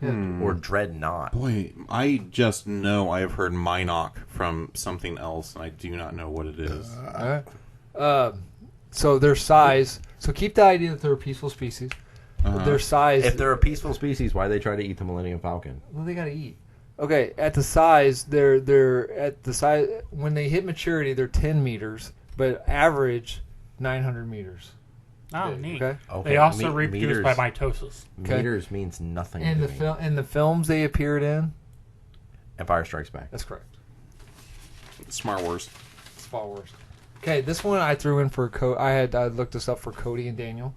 Dreadnought. Boy, I just know I have heard Minoc from something else, and I do not know what it is. Alright. So their size. So keep the idea that they're a peaceful species. Their size. If they're a peaceful species, why they try to eat the Millennium Falcon? Well, they gotta eat. Okay, at the size, they're at the size when they hit maturity, they're 10 meters, but average 900 meters. Oh, neat. Okay. Okay, They also me- reproduce meters- by mitosis. Okay. Meters means nothing. And to the me. in the films they appeared in, Empire Strikes Back. that's correct. Smart Wars. Star Wars. Okay, this one I threw in for I looked this up for Cody and Daniel.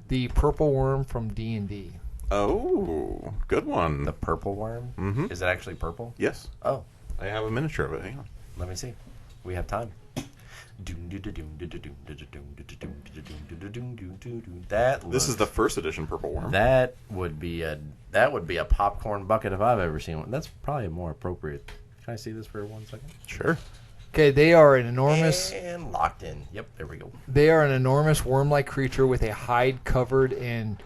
The purple worm from D&D. Oh, good one. The purple worm. Mhm. Is it actually purple? Yes, Oh, I have a miniature of it. Hang on. let me see. We have time. That This is looks- the first edition Purple Worm. that would be a popcorn bucket if I've ever seen one. That's probably more appropriate. Can I see this for 1 second? Sure. Okay, they are an enormous. And locked in. Yep, there we go. They are an enormous worm-like creature with a hide covered in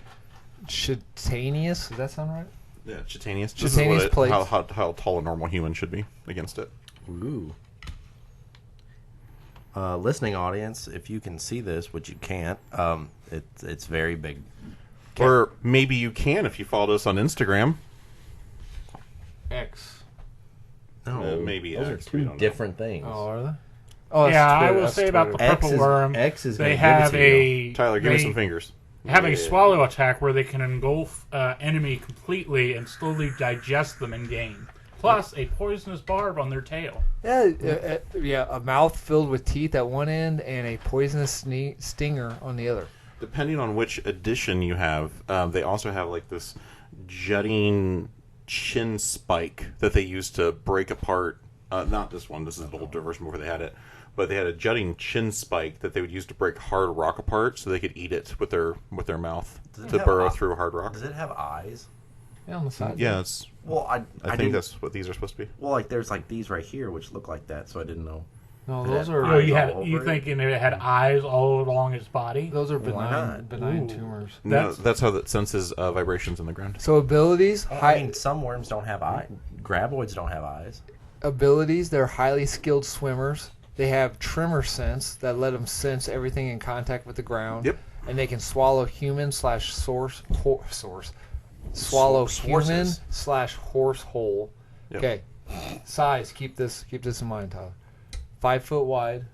chitinous. Does that sound right? Yeah, Chitanius. Chitanius plates. How tall a normal human should be against it. Ooh. Listening audience, if you can see this, which you can't, it's very big. Or maybe you can if you followed us on Instagram. X. No, maybe those X, are we two don't know. different things. Oh, are they? Oh, that's Yeah, I Twitter, will that's say about the Twitter. purple worm. X is They gonna have give it to you. a Tyler, give me they some fingers. have a swallow attack where they can engulf enemy completely and slowly digest them in game. Plus a poisonous barb on their tail. Yeah, a mouth filled with teeth at one end and a poisonous stinger on the other. Depending on which edition you have, they also have like this jutting chin spike that they use to break apart. Not this one. This is an older version before they had it. But they had a jutting chin spike that they would use to break hard rock apart, so they could eat it with their mouth it to have burrow eye- through hard rock. Does it have eyes? Yeah, on the side. Yeah, it's. Well, I I think didn't- that's what these are supposed to be. Well, like there's like these right here, which look like that, so I didn't know. No, It those had are eyes. You all over you it? thinking it had eyes all along its body? those are Why not? benign Ooh. tumors. No, that's how that senses vibrations in the ground. So abilities, I mean, some worms don't have eyes. Graboids don't have eyes. they're highly skilled swimmers. They have tremor sense that let them sense everything in contact with the ground. Yep. And they can swallow human / source. Swallow human Sources. / horse whole. Yep. Okay. Size. Keep this in mind, Tyler. 5 foot wide,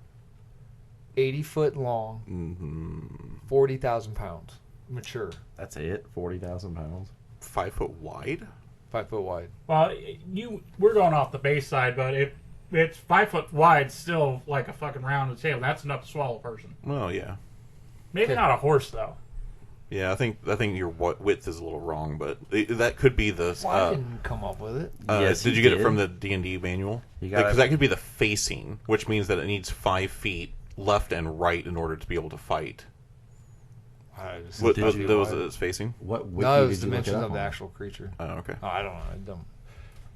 80 foot long, 40,000 pounds. Mature. That's it. 40,000 pounds. 5 foot wide. 5 foot wide. Well, we're going off the base side, but if it's 5 foot wide, still like a fucking round tail. That's enough to swallow a person. Well, yeah, Maybe Okay. not a horse though. yeah. I think your width is a little wrong, but that could be the. Well, I didn't come up with it. Yes, did you you get it did. from the D&D manual? You gotta- Because that could be the facing, which means that it needs 5 feet left and right in order to be able to fight. What Did was you- its facing? What wiki No, it did was you look it dimensions up of the on? actual creature. Oh, okay. Oh, I don't know.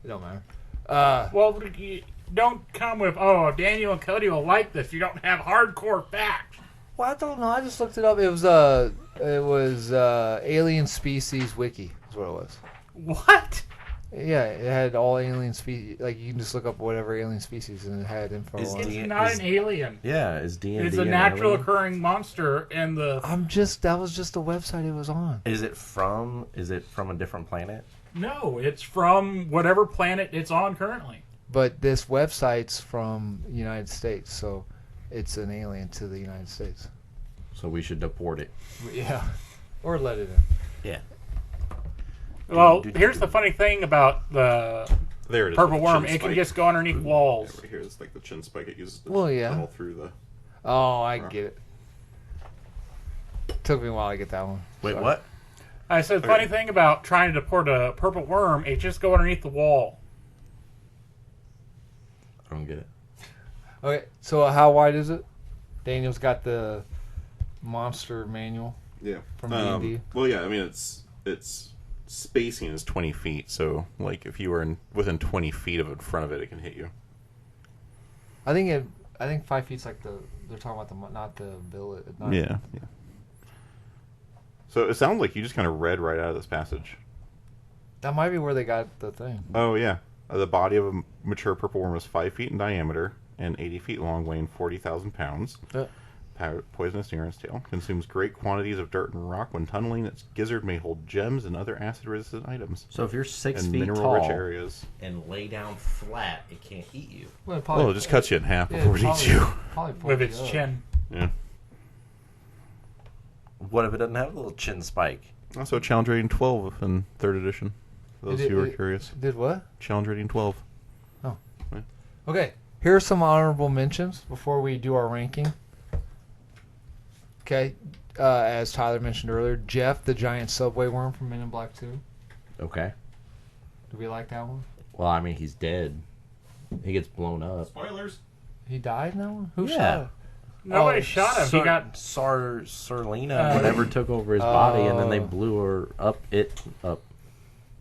It don't matter. Well, you don't come with Daniel and Cody will like this. You don't have hardcore facts. Well, I don't know. I just looked it up. It was Alien Species Wiki. Is what it was. What? Yeah, it had all alien species. Like you can just look up whatever alien species, and it had info Is on It's it. D- not is- an alien. Yeah, is D&D It's a an natural alien? occurring monster in the. That was just the website it was on. Is it from a different planet? No, it's from whatever planet it's on currently. But this website's from the United States, so it's an alien to the United States. So we should deport it. Yeah, or let it in. Yeah. Well, here's the funny thing about the There it is. purple with the worm, chin it can spike. just go underneath walls. Yeah, right here is like the chin spike. It uses to Well, yeah. tunnel through the. Oh, I get it. Took me a while to get that one. Wait, Sorry. what? I said, Okay. funny thing about trying to deport a purple worm, it just go underneath the wall. I don't get it. Okay, so how wide is it? Daniel's got the monster manual Yeah. from D&D. Well, yeah. I mean, its spacing is 20 feet. So, like, if you were within 20 feet of in front of it, it can hit you. I think 5 feet's like they're talking about not the village. Not, Yeah. So it sounds like you just kind of read right out of this passage. That might be where they got the thing. Oh yeah, the body of a mature purple worm is 5 feet in diameter and 80 feet long, weighing 40,000 pounds. Poisonous near its tail. Consumes great quantities of dirt and rock. When tunneling, its gizzard may hold gems and other acid-resistant items. So if you're 6 And feet mineral-rich tall areas. and lay down flat, it can't eat you. Well, Oh, it just cuts you in half yeah, before it eats you. Probably With pulls its you up. chin. Yeah. What if it doesn't have a little chin spike? Also, challenge rating 12 in 3rd edition. For those who are curious. Did what? Challenge rating 12. Okay, here are some honorable mentions before we do our ranking. Okay, as Tyler mentioned earlier, Jeff, the giant subway worm from Men in Black 2. Okay. Do we like that one? Well, I mean, he's dead. He gets blown up. Spoilers. He died in that one? Who Yeah. shot him? Nobody shot him. He got Serlina, whatever, took over his body, and then they blew her up.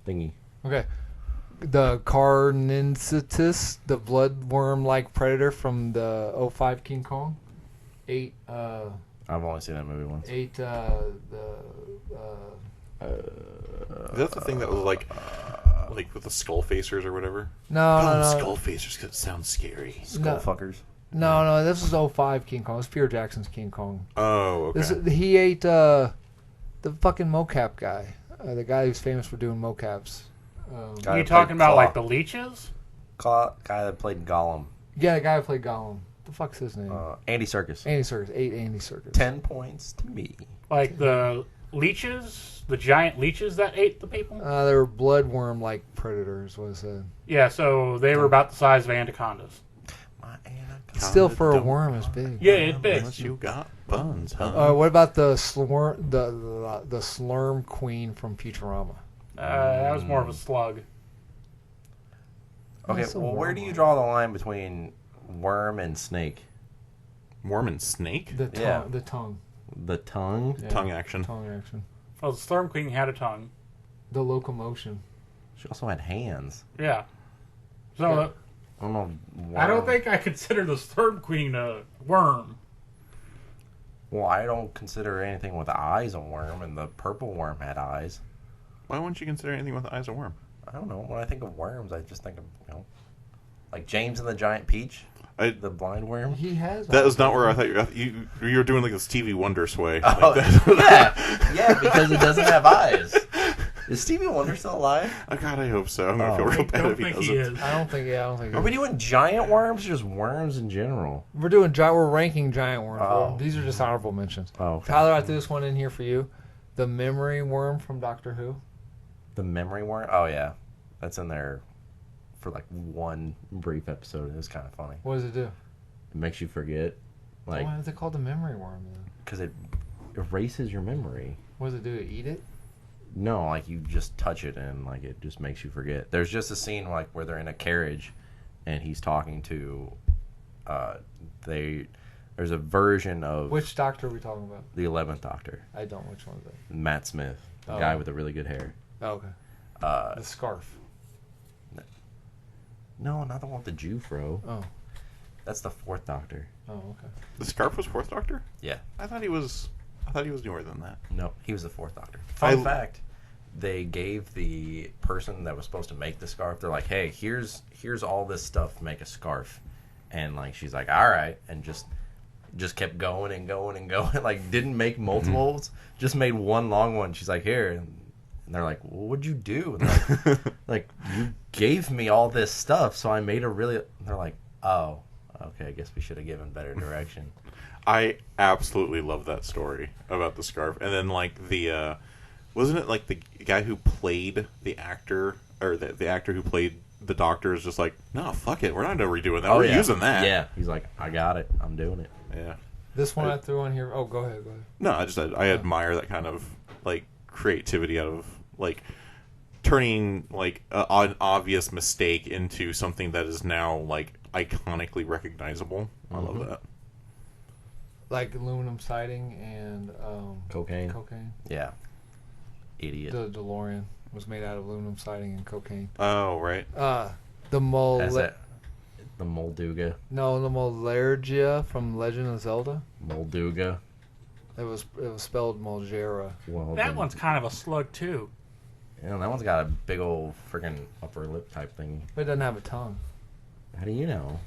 Thingy. Okay. The Carnincitus, the bloodworm-like predator from the '05 King Kong. Ate I've only seen that movie once. Is Is that the thing that was like with the skull facers or whatever? no. Skull facers because it sounds scary. Skull fuckers. No, this was '05 King Kong. It was Peter Jackson's King Kong. Oh, okay. He ate the fucking mocap guy. The guy who's famous for doing mocaps. Guy you that talking played about Claw. like the leeches? Guy that played Gollum. Yeah, the guy who played Gollum. The fuck's his name? Andy Serkis. Andy Serkis. Ate Andy Serkis. 10 points to me. Like the leeches? The giant leeches that ate the people? They were bloodworm-like predators, was it? Yeah, so they were about the size of anacondas. My anaconda Still, for a don't worm, is big. Yeah, it's big. Unless you got buns, huh? What about the slurm, the slurm queen from Futurama? That was more of a slug. Okay, That's a well, where worm do you one. draw the line between worm and snake? Worm and snake? The tongue. Yeah. The tongue. The tongue? Yeah. Tongue action. Tongue action. Well, the Storm Queen had a tongue. The locomotion. She also had hands. Yeah. So Yeah. I don't know. I don't worm. think I consider the Storm Queen a worm. Well, I don't consider anything with eyes a worm, and the purple worm had eyes. Why wouldn't you consider anything with the eyes a worm? I don't know. When I think of worms, I just think of, like James and the Giant Peach, the blind worm. He has. That was not where I thought you were doing like a Stevie Wonder sway. Oh, Like that. yeah, because it doesn't have eyes. Is Stevie Wonder still alive? Oh, God, I hope so. I'm gonna feel I real bad don't if he think doesn't. he is. I don't think. Are we doing giant worms or just worms in general? We're doing. We're ranking giant worms. Oh. These are just honorable mentions. Oh, okay. Tyler, I threw this one in here for you. The memory worm from Doctor Who. The memory worm? Oh, yeah. That's in there for like one brief episode. It was kind of funny. What does it do? It makes you forget. Like, Why is it called the memory worm then? because it erases your memory. What does it do? Eat it? No, like you just touch it and like it just makes you forget. There's just a scene like where they're in a carriage and he's talking to there's a version of Which doctor are we talking about? the 11th Doctor, I don't. Which one is it? Matt Smith, the Oh. guy with the really good hair. Oh, okay. The scarf. No, not the one with the Jufro. Oh. That's the 4th Doctor. Oh, okay. The Scarf was 4th Doctor? Yeah. I thought he was newer than that. No, he was the 4th Doctor. Fun fact, they gave the person that was supposed to make the scarf, they're like, hey, here's all this stuff to make a scarf. And like she's like, all right, and just kept going and going and going. Like didn't make multiples, just made one long one. She's like, here. And they're like, well, what'd you do? And they're like, you gave me all this stuff, so I made a really... They're like, oh, okay, I guess we should have given better direction. I absolutely love that story about the scarf. And then like the wasn't it like the guy who played the actor or the actor who played the doctor is just like, no, fuck it, we're not redoing that. We're using that. Yeah, he's like, I got it. I'm doing it. Yeah. This one I threw on here. Oh, go ahead. No, I admire that kind of like creativity out of like turning like an obvious mistake into something that is now like iconically recognizable. I love that. Like aluminum siding and Cocaine. Yeah. Idiot. The DeLorean was made out of aluminum siding and cocaine. Oh, right. The mole. The Molduga. No, the Moldergia from Legend of Zelda. Molduga. It was spelled Molgera. Well, That one's kind of a slug too. Yeah, that one's got a big old freaking upper lip type thing. But it doesn't have a tongue. How do you know?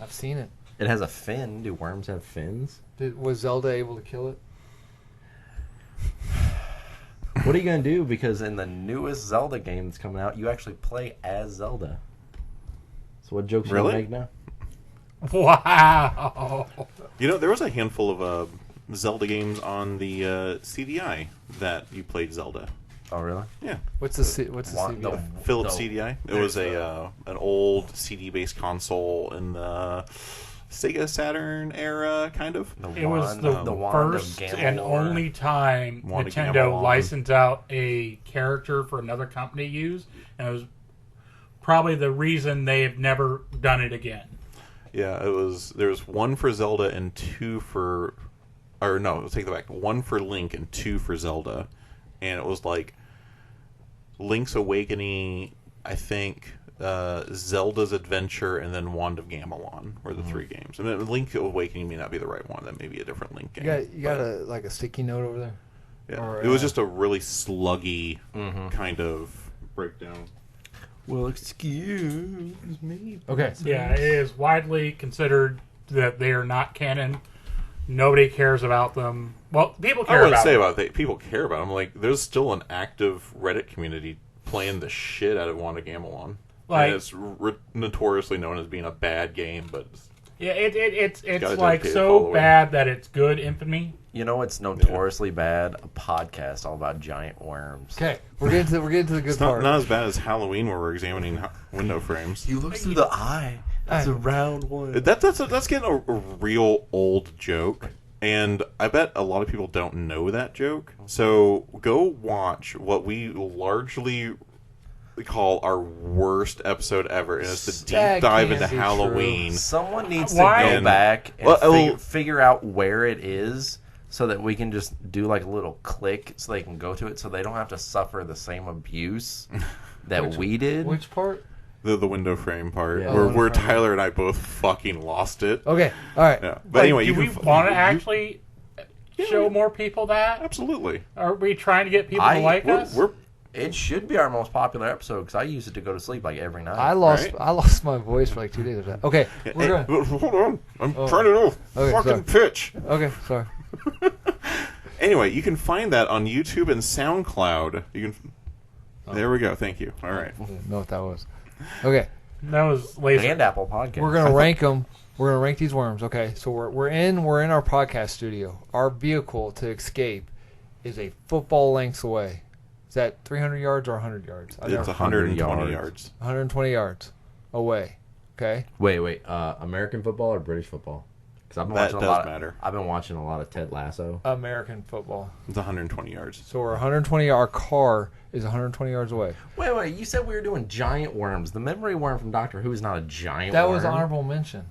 I've seen it. It has a fin. Do worms have fins? Was Zelda able to kill it? What are you going to do? Because in the newest Zelda game that's coming out, you actually play as Zelda. So what jokes are you make now? Wow. You know, there was a handful of Zelda games on the CDI that you played Zelda. Oh, really? Yeah. What's the CDI? Philips CDI. It was an old CD-based console in the Sega Saturn era, kind of. It was the first and only time Wand of Nintendo Gamelon. licensed out a character for another company to use, and it was probably the reason they've never done it again. Yeah, there was one for Zelda and two for... Or no, I'll take that back. One for Link and two for Zelda. And it was like Link's Awakening, I think, Zelda's Adventure, and then Wand of Gamelon were the three games. I mean, Link Awakening may not be the right one. That may be a different Link game. You got a sticky note over there? Yeah. Or, it was just a really sluggy kind of breakdown. Well, excuse me. Okay. Yeah, it is widely considered that they are not canon. Nobody cares about them. Well, people care I wouldn't about say them. about that. People care about them. Like, there's still an active Reddit community playing the shit out of Wand of Gamelon. Like, and it's notoriously known as being a bad game, but yeah, it's got a like dedicated so following. bad that it's good infamy. You know what's notoriously bad? A podcast all about giant worms. Okay, we're getting to the good it's part. not as bad as Halloween where we're examining window frames. He looks through the eye. It's a round one. That's getting a real old joke, and I bet a lot of people don't know that joke. So go watch what we largely call our worst episode ever, and it's the That deep dive can't into be Halloween. Someone needs to Why? go back and Well, figure out where it is so that we can just do like a little click so they can go to it so they don't have to suffer the same abuse that we did. Which part? The window frame part, Yeah. where Tyler and I both fucking lost it. Okay, all right. Yeah. But anyway, do you we can want to actually show more people that? absolutely. Are we trying to get people to like us? It should be our most popular episode because I use it to go to sleep like every night. I lost Right? my voice for like 2 days of that. Okay, we're good. Hold on, I'm trying to do Okay, fucking sorry. pitch. Okay, sorry. Anyway, you can find that on YouTube and SoundCloud. You can. There we go. Thank you. All right. I didn't know what that was. Okay, That was lazy. and Apple Podcast. we're gonna rank them. We're gonna rank these worms. Okay, so we're in our podcast studio. Our vehicle to escape is a football lengths away. Is that 300 yards or 100 yards? It's 120 yards. yards. 120 yards away. Okay. Wait. American football or British football? Because I've been That watching a does lot. matter. I've been watching a lot of Ted Lasso. American football. It's 120 yards. So we're 120. Our car is 120 yards away. Wait. You said we were doing giant worms. The memory worm from Doctor Who is not a giant That worm. was honorable mention.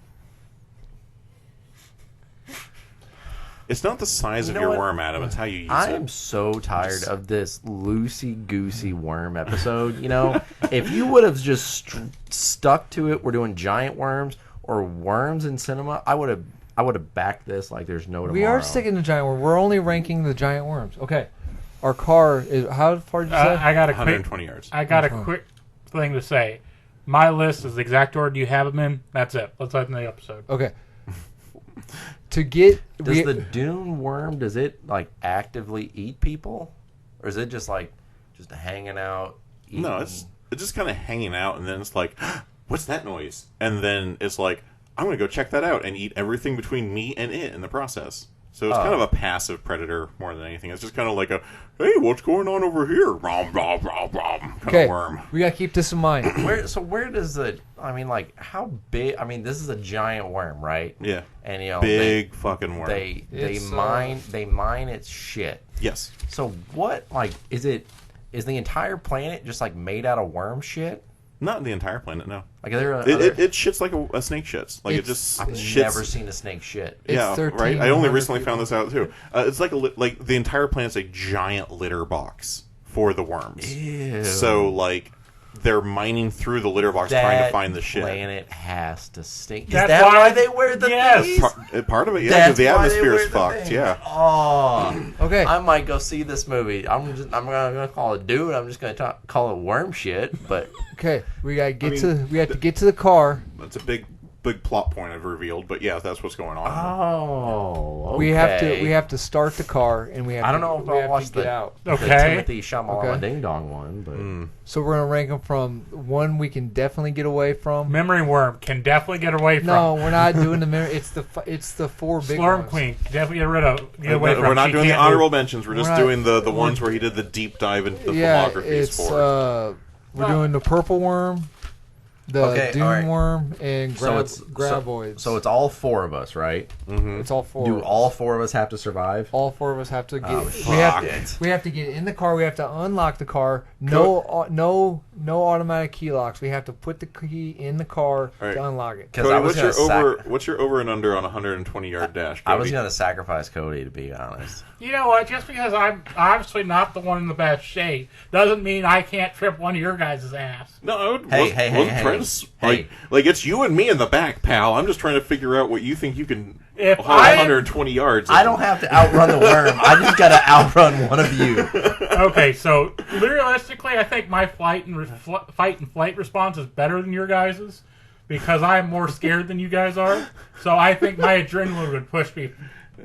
It's not the size You of know your what? worm, Adam. It's how you use I it. am so tired of this loosey-goosey worm episode. You know, if you would have just stuck to it, we're doing giant worms or worms in cinema, I would have backed this like there's no tomorrow. We are sticking to giant worm. We're only ranking the giant worms. Okay. Our car is how far did you say? I got a quick. 120 yards. I got a quick thing to say. My list is the exact order you have them in. That's it. Let's end the episode. Okay. To get Does the dune worm, does it like actively eat people? Or is it just like just hanging out eating? No, it's just kind of hanging out, and then it's like, what's that noise? And then it's like, I'm going to go check that out and eat everything between me and it in the process. So it's kind of a passive predator more than anything. It's just kind of like a, hey, what's going on over here? Rom, rom, rom, rom, kind of worm. We gotta keep this in mind. Where does the? I mean, like, how big? I mean, this is a giant worm, right? Yeah. And big fucking worm. They mine its shit. Yes. So what? Like, is the entire planet just like made out of worm shit? Not the entire planet, no. Like there are it shits like a snake shits. Like it just I've shits. never seen a snake shit. Yeah, right. I only recently found this out too. It's like like the entire planet's a giant litter box for the worms. Ew. So like they're mining through the litter box trying to find the shit. Planet has to stink. Is That's that why they wear the things? Part of it, yeah, because the That's why they atmosphere wear is the fucked. things. Yeah. Oh, Okay. I might go see this movie. I'm gonna call it dude. I'm just gonna call it worm shit. But Okay, we gotta get to get to the car. That's a big plot point I've revealed, but yeah, that's what's going on. oh, okay. We have to start the car, and we have. I don't know if I'll watch get the out. the Okay. Timothy Chalamet Okay. Ding Dong one, but So we're gonna rank them from one we can definitely get away from. Memory worm can definitely get away from. No, we're not doing the mirror. It's the four big Slurm ones. Queen definitely get away from. We're not She doing the can't honorable move. mentions. We're just We're not- doing the ones where he did the deep dive into the Yeah, filmographies it's for. we're doing the purple worm, the Okay, dune all right. worm, and So graboids. it's all four of us, right? It's all four. Do all four of us have to survive? All four of us have to get. Oh, we have to get in the car. We have to unlock the car. No automatic key locks. We have to put the key in the car right. to unlock it. Because Cody, what's your over and under on a 120-yard dash? Cody? I was gonna sacrifice Cody, to be honest. You know what? Just because I'm obviously not the one in the best shape doesn't mean I can't trip one of your guys' ass. No, I would, Hey, like it's you and me in the back, pal. I'm just trying to figure out what you think you can If haul 120 yards. I don't have to outrun the worm. I just gotta outrun one of you. Okay, so realistically, I think my fight and flight response is better than your guys's because I'm more scared than you guys are. So I think my adrenaline would push me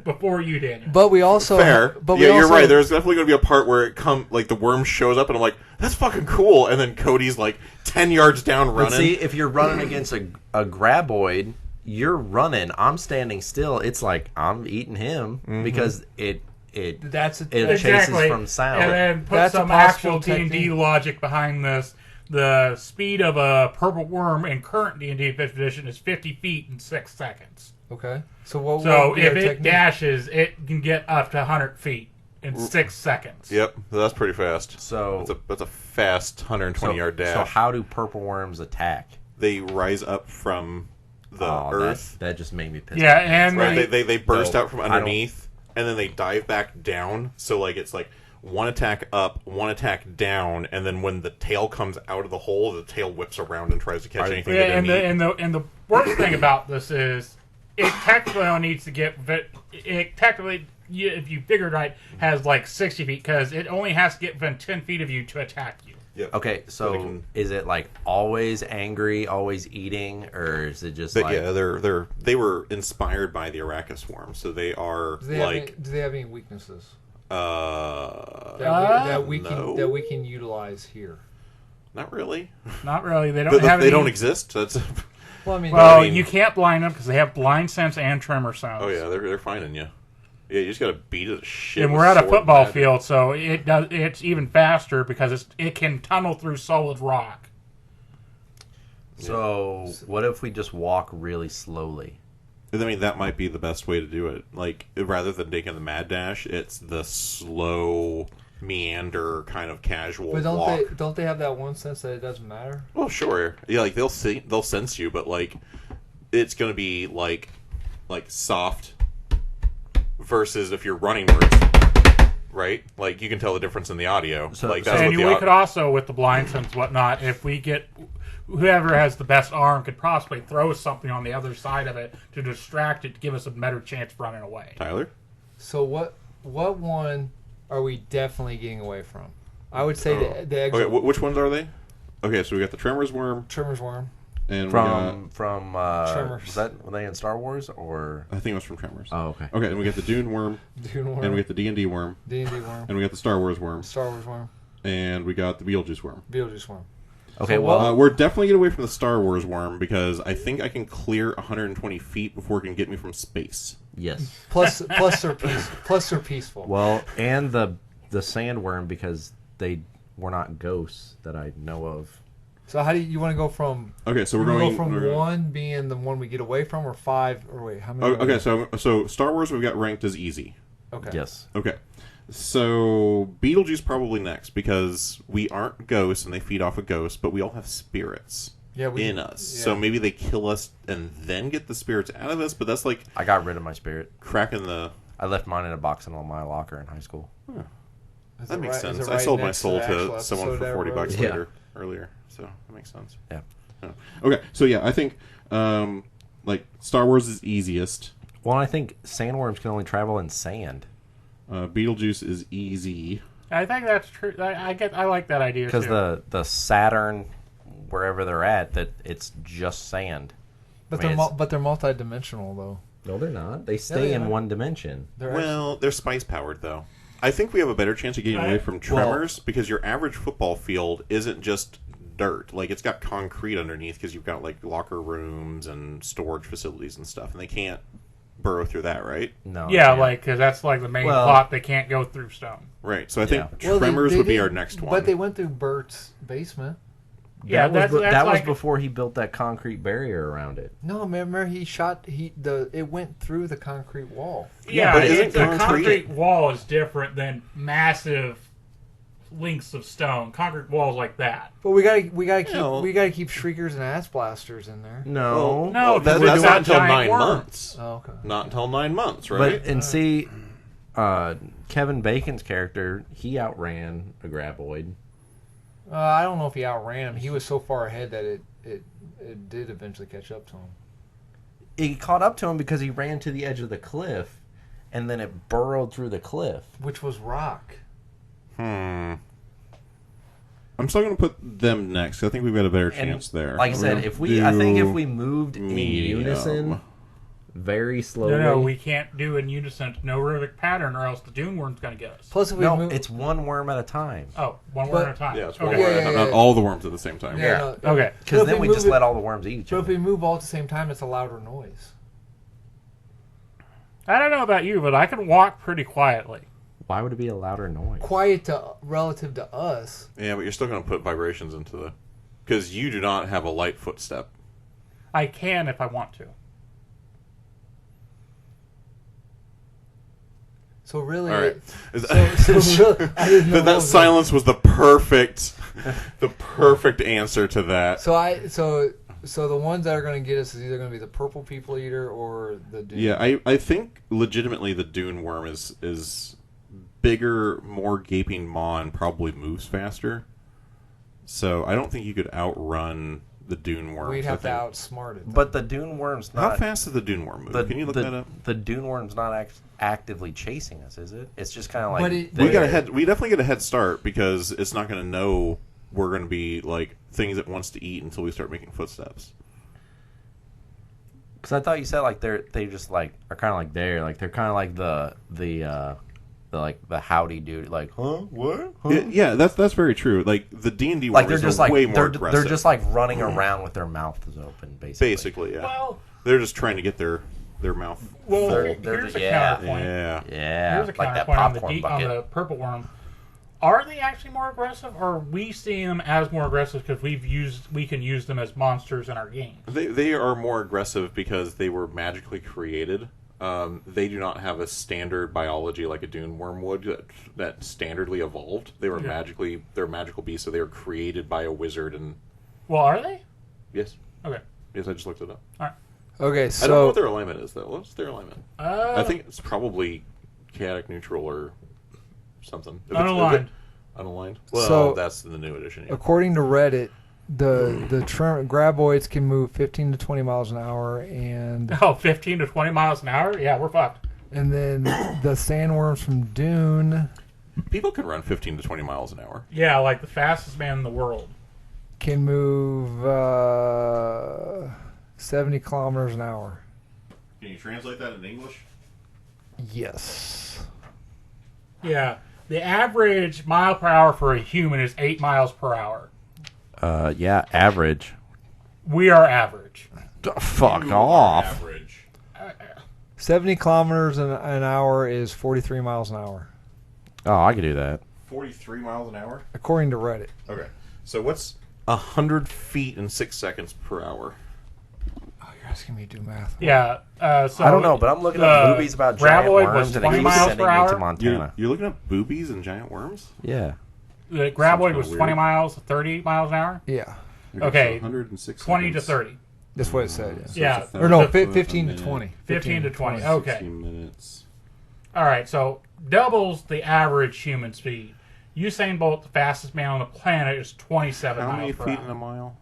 before you, Daniel. But we also Fair. But yeah, we you're also, right. There's definitely going to be a part where like the worm shows up, and I'm like, that's fucking cool. And then Cody's like 10 yards down running. But see, if you're running against a graboid, you're running. I'm standing still. It's like I'm eating him because it chases from sound. And then put That's a some possible actual D&D technique. logic behind this. The speed of a purple worm in current D&D 5th edition is 50 feet in 6 seconds. Okay. So what? So would be if our it technique? dashes, it can get up to 100 feet in 6 seconds. Yep, that's pretty fast. So that's a fast 120-yard dash. So how do purple worms attack? They rise up from the earth. That just made me pissed. Yeah, and Right, they burst No, out from underneath, and then they dive back down. So like it's like one attack up, one attack down, and then when the tail comes out of the hole, the tail whips around and tries to catch anything. Yeah, that they and the worst thing about this is it technically only needs to get if you figured right, has like 60 feet because it only has to get within 10 feet of you to attack you. Yep. Okay, so is it like always angry, always eating, or is it just like... Yeah, they were inspired by the Arrakis worm, so they are Do they have any weaknesses no. that we can utilize here? Not really. Not really. They don't have they any... don't exist. That's Well, I mean, Well, you can't blind them because they have blind sense and tremor sounds. oh yeah, they're finding you. Yeah, you just gotta beat it to shit. And with we're at a sword football and field, so it's even faster because it can tunnel through solid rock. So what if we just walk really slowly? I mean, that might be the best way to do it. Like, rather than taking the mad dash, it's the slow meander kind of casual but walk. don't they have that one sense that it doesn't matter? Well, sure. Yeah, like they'll sense you, but like it's gonna be like soft versus if you're running where it's right. Like you can tell the difference in the audio. So- like that's And what we the could also, with the blind sense and whatnot, if we get whoever has the best arm could possibly throw something on the other side of it to distract it to give us a better chance of running away. Tyler. So what one are we definitely getting away from? I would say the Okay, which ones are they? Okay, so we got the Tremors worm, Tremors worm. and From Tremors. was that, were they in Star Wars or? I think it was from Tremors. Oh, okay. Okay, and we got the Dune worm, Dune worm. and we got the D&D worm, D&D worm. and we got the Star Wars worm, Star Wars worm. and we got the Beetlejuice worm. Beetlejuice worm. Okay, So well, We're definitely getting away from the Star Wars worm because I think I can clear 120 feet before it can get me from space. yes. Plus they're peaceful. Well, and the sandworm because they were not ghosts that I know of. So how do you want to go from? Okay, so we're we're going going from 1 being the one we get away from, or 5, or wait, how many? Okay, so Star Wars we've got ranked as easy. Okay. Yes. Okay. So Beetlejuice probably next because we aren't ghosts and they feed off a ghost, but we all have spirits in us. Yeah. So maybe they kill us and then get the spirits out of us, but that's like I got rid of my spirit. cracking the... I left mine in a box in my locker in high school. Is That it makes right- sense. is it I right sold my next soul the actual to someone episode for I $40 wrote? Yeah. earlier, so that makes sense. Yeah. Yeah. Okay, so yeah, I think like Star Wars is easiest. Well, I think sandworms can only travel in sand Beetlejuice is easy. I think that's true. I like that idea because too. the Saturn, wherever they're at, that it's just sand. But I mean, they're multi-dimensional though. No, they're not. They stay they in are. one dimension. They're spice powered though. I think we have a better chance of getting away from tremors because your average football field isn't just dirt. Like it's got concrete underneath because you've got like locker rooms and storage facilities and stuff, and they can't burrow through that, right? No. Yeah, yeah. like because that's like the main Well- plot. They can't go through stone. Right. So I think Yeah. tremors they would be our didn't- next one. But they went through Bert's basement. Yeah, that was, that's that was like- before he built that concrete barrier around it. No, remember it went through the concrete wall. Yeah, but isn't the concrete- concrete wall is different than massive lengths of stone. Concrete walls like that. But we gotta keep No. we gotta keep shriekers and ass blasters in there. No. No, that's because not it's until giant 9 worm. months. Oh, okay. Not until 9 months, right? But, and see, Kevin Bacon's character, he outran a graboid. I don't know if he outran him. He was so far ahead that it did eventually catch up to him. He caught up to him because he ran to the edge of the cliff, and then it burrowed through the cliff. Which was rock. I'm still going to put them next. I think we've got a better And chance there. Like I said, I think if we moved in medium. unison, very slowly. No, we can't do in unison. No rhythmic pattern, or else the Dune worm's going to get us. Plus, if we No, move, it's one worm at a time. Oh, one But- worm at a time. Yeah, it's okay. one Yeah, word. yeah, Not yeah. all the worms at the same time. Yeah. no, Okay. but Because if then we move just it- let all the worms eat each But if other. we move all at the same time, it's a louder noise. I don't know about you, but I can walk pretty quietly. Why would it be a louder noise? Quiet relative to us. Yeah, but you're still going to put vibrations into the... Because you do not have a light footstep. I can if I want to. So really, All right. so really, I didn't know That what was silence was the perfect answer to that. So the ones that are going to get us is either going to be the purple people eater or the dude. Yeah, I think legitimately the dune worm is bigger, more gaping maw, and probably moves faster. So I don't think you could outrun the dune worm. We'd have to outsmart it. But the dune worm's How not. fast does the dune worm move? Can you look that up? The dune worm's not actively chasing us, is it? It's just kind of like. But We definitely get a head start because it's not going to know we're going to be like things it wants to eat until we start making footsteps. Because I thought you said like they just like are kind of like there, like they're kind of like the like the howdy dude, like what? Huh? Yeah, that's very true. Like the D&D Like worms they're just are like way more they're aggressive. just like running around with their mouths open, basically. basically, yeah. Well, They're just trying to get their mouth well, full. here's a yeah. counterpoint. Yeah. Yeah, Here's a like that counterpoint on the, popcorn on bucket. the purple worm. Are they actually more aggressive, or are we seeing them as more aggressive because we can use them as monsters in our games? They are more aggressive because they were magically created. They do not have a standard biology like a dune worm would that standardly evolved. They were they're magical beasts, so they were created by a wizard. And Well, are they? yes, Okay. I just looked it up. All right. Okay, I don't know so what their alignment is though. What's their alignment? I think it's probably chaotic neutral or something. If Unaligned. Unaligned. Well, So- that's in the new edition. Yeah. according to Reddit, the graboids can move 15 to 20 miles an hour, and 15 to 20 miles an hour? Yeah, we're fucked. then the sandworms from Dune People can run 15 to 20 miles an hour. Yeah, like the fastest man in the world. can move 70 kilometers an hour. Can you translate that into English? Yes. Yeah. The average mile per hour for a human is 8 miles per hour. Yeah, average. We are average. Fuck off. Average. 70 kilometers an hour is 43 miles an hour, Oh, I could do that. 43 miles an hour? according to Reddit. Okay. So what's 100 feet in 6 seconds per hour? Oh, you're asking me to do math. Yeah. So I don't know, but I'm looking at movies about giant Graboid was worms, and 20 it keeps miles sending per me to hour. Montana. You're looking at boobies and giant worms? Yeah. The Graboid was kinda 20 weird. miles, 30 miles an hour. Yeah, Okay, so 106 20 to seconds. 30. that's what it said. So Yeah. it's Or no, 1,000 15 a to minute, 20. 15 to 20. 20. Okay. 60 minutes. All right, so doubles the average human speed. Usain Bolt, the fastest man on the planet, is 27 How miles many per feet in a hour. mile?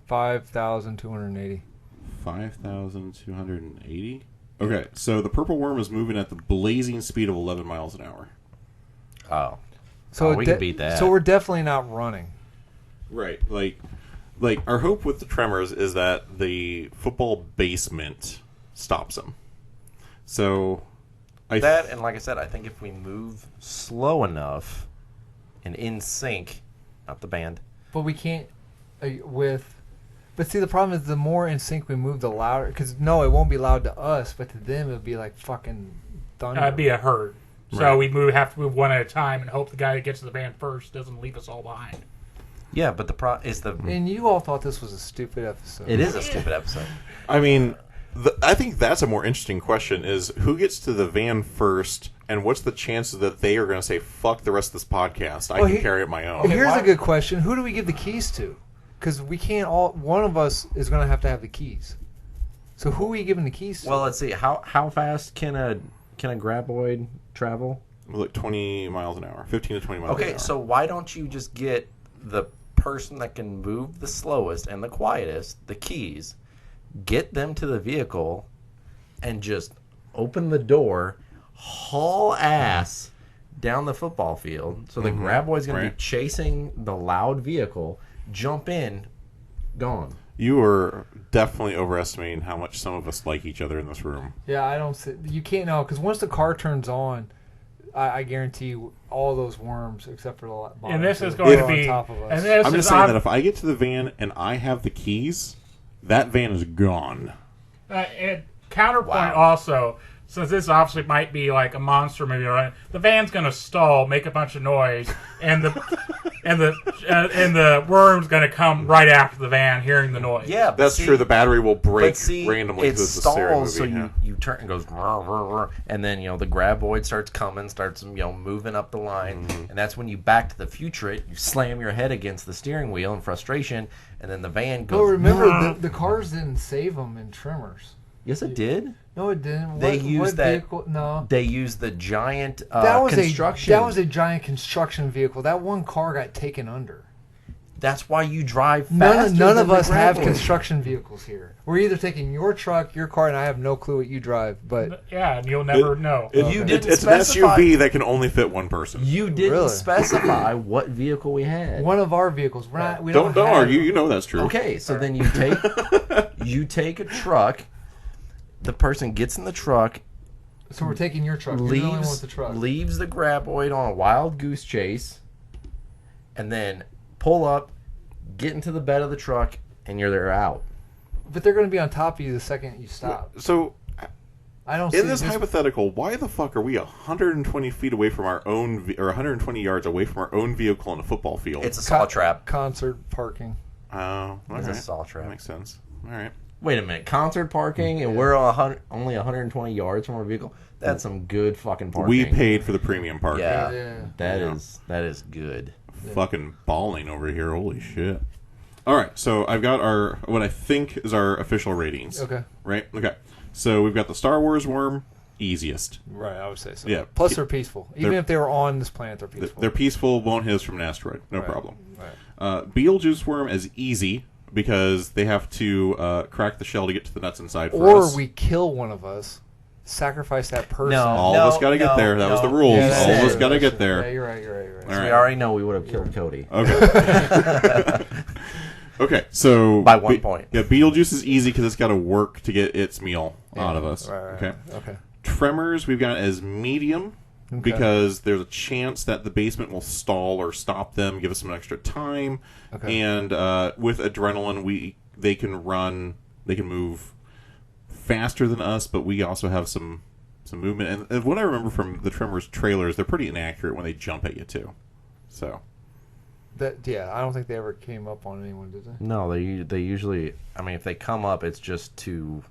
5,280. 5,280. Okay, so the purple worm is moving at the blazing speed of 11 miles an hour. Oh. So Oh, we can beat that. So we're definitely not running. Right, like our hope with the Tremors is that the football basement stops them. So, That, and like I said, I think if we move slow enough and in sync, not the band. But we can't with. But see, the problem is the more in sync we move, the louder. Because no, it won't be loud to us, but to them it'll be like fucking thunder. It'd be a herd. So we have to move one at a time and hope the guy that gets to the van first doesn't leave us all behind. Yeah, but the pro is the. And you all thought this was a stupid episode. It is a stupid episode. I mean, I think that's a more interesting question: is who gets to the van first, and what's the chances that they are going to say "fuck the rest of this podcast"? I can carry it my own. Here's why- a good question: who do we give the keys to? Because we can't all. One of us is going to have the keys. So who are we giving the keys to? Well, let's see. How fast can a graboid travel? Like 20 miles an hour, 15 to 20 miles an Okay, hour. so why don't you just get the person that can move the slowest and the quietest, the keys, get them to the vehicle, and just open the door, haul ass down the football field. So the graboid's going to be chasing the loud vehicle, jump in, gone. You are definitely overestimating how much some of us like each other in this room. Yeah, I don't see. You can't know because once the car turns on, I guarantee you all those worms except for the bottom And this two is going are to be. on top of us. And this I'm is just saying that if I get to the van and I have the keys, that van is gone. and counterpoint also, since this obviously might be like a monster movie, right? The van's going to stall, make a bunch of noise, and the and the worm's going to come right after the van, hearing the noise. Yeah, but That's see, true. The battery will break But see, randomly it because it's a stereo movie. stalls, so yeah. you turn and goes, "Rrr, rrr, rrr," and then the graboid starts coming, starts moving up the line, and that's when you Back to the Future it. You slam your head against the steering wheel in frustration, and then the van goes. But remember, the cars didn't save them in Tremors. Yes, it did. No, it didn't. They what used that. vehicle? No, They used the giant that was construction. that was a giant construction vehicle. That one car got taken under. That's why you drive faster. None than of the us have graboid. construction vehicles here. We're either taking your truck, your car, and I have no clue what you drive. But Yeah, and you'll never know. You didn't It's an specify- SUV that can only fit one person. You didn't Really? specify what vehicle we had. one of our vehicles, we're not. We Don't have- argue. You know that's true. Okay, so then you take a truck. The person gets in the truck, So we're taking your truck. You're the only one with the truck. leaves the graboid on a wild goose chase, and then pull up, get into the bed of the truck, and they're out. But they're going to be on top of you the second you stop. So, I don't see in this hypothetical, why the fuck are we 120 feet away from our own, or 120 yards away from our own vehicle in a football field? It's a saw trap. concert parking. Oh, all It's a right. saw trap. That makes sense. All right. Wait a minute, concert parking, and we're only 120 yards from our vehicle. That's some good fucking parking. We paid for the premium parking. Yeah, Yeah. that is good. Fucking balling over here. Holy shit. All right, so I've got what I think is our official ratings. Okay. Right? Okay. So we've got the Star Wars worm, easiest. Right, I would say so. Yeah. Plus, they're peaceful. Even They're- if they were on this planet, they're peaceful. They're peaceful, won't hit us from an asteroid. No Right. problem. Right. Beetlejuice worm is easy because they have to crack the shell to get to the nuts inside for Or us. we kill one of us, sacrifice that person. No. All of us got to get there. That was the rules. Yeah, All of us that's got to true. get there. Yeah, you're right. You're right. All right. We already know we would have killed Cody. Okay. Okay, so By 1 point. Yeah, Beetlejuice is easy because it's got to work to get its meal out of us. Right, Okay. Okay. Tremors we've got as medium because there's a chance that the basement will stall or stop them, give us some extra time. Okay. And with adrenaline, they can move faster than us, but we also have some movement. And what I remember from the Tremors trailers, they're pretty inaccurate when they jump at you too. So. I don't think they ever came up on anyone, did they? No, they usually. I mean, if they come up, it's just to.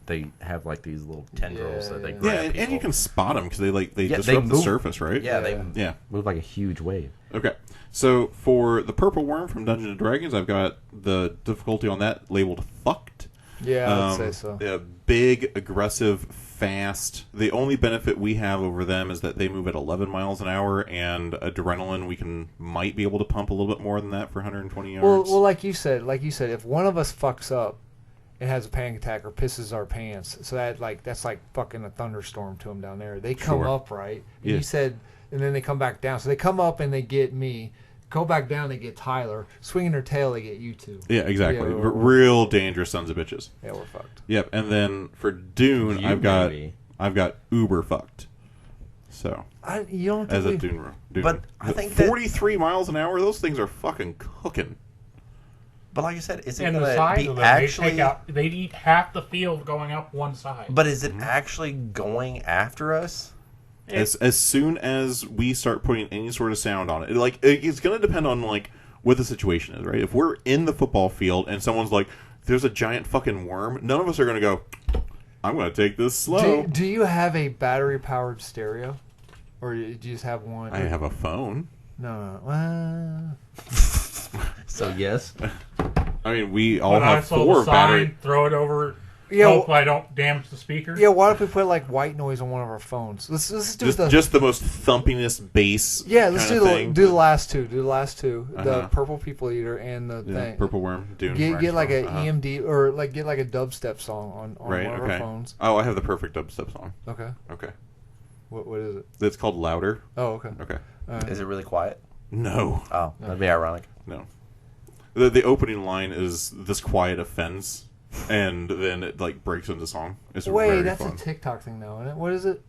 They have like these little tendrils that they grab. And you can spot them because they disrupt the surface, right? Yeah, they move like a huge wave. Okay, so for the purple worm from Dungeons and Dragons, I've got the difficulty on that labeled fucked. Yeah, I'd say so. They're big, aggressive, fast. The only benefit we have over them is that they move at 11 miles an hour, and adrenaline might be able to pump a little bit more than that for 120 yards. Well, like you said, if one of us fucks up and has a panic attack or pisses our pants, so that's like fucking a thunderstorm to them down there. They come up, right? And you said, and then they come back down. So they come up and they get me. Go back down, they get Tyler. Swinging their tail, they get you two. Yeah, exactly. Yeah, real dangerous sons of bitches. Yeah, we're fucked. Yep, and then for Dune, I've got uber fucked. So you don't as a Dune. But I think 43 miles an hour, those things are fucking cooking. But like I said, is it and going the to size be of them, actually? They'd eat half the field going up one side. But is it actually going after us? As soon as we start putting any sort of sound on it, it's going to depend on what the situation is, right? If we're in the football field and someone's like, "There's a giant fucking worm," none of us are going to go, "I'm going to take this slow." Do you have a battery powered stereo, or do you just have one? I have a phone. No. So yes. I mean, we all When have I saw 4 the sign, battery. throw it over. Yeah, Hope I don't damage the speaker. Yeah, why don't we put white noise on one of our phones? Let's do Just the most thumpingest bass. Yeah, let's do the last two. Do the last two. Uh-huh. The purple people eater and the thing. Purple worm. Dune. Get like a EMD or get like a dubstep song on one of our phones. Oh, I have the perfect dubstep song. Okay. What is it? It's called Louder. Oh, okay. Okay. Is it really quiet? No. Oh, that'd be ironic. No. The opening line is "This quiet offends," and then it breaks into song. It's very that's fun. a TikTok thing now, isn't it? What is it?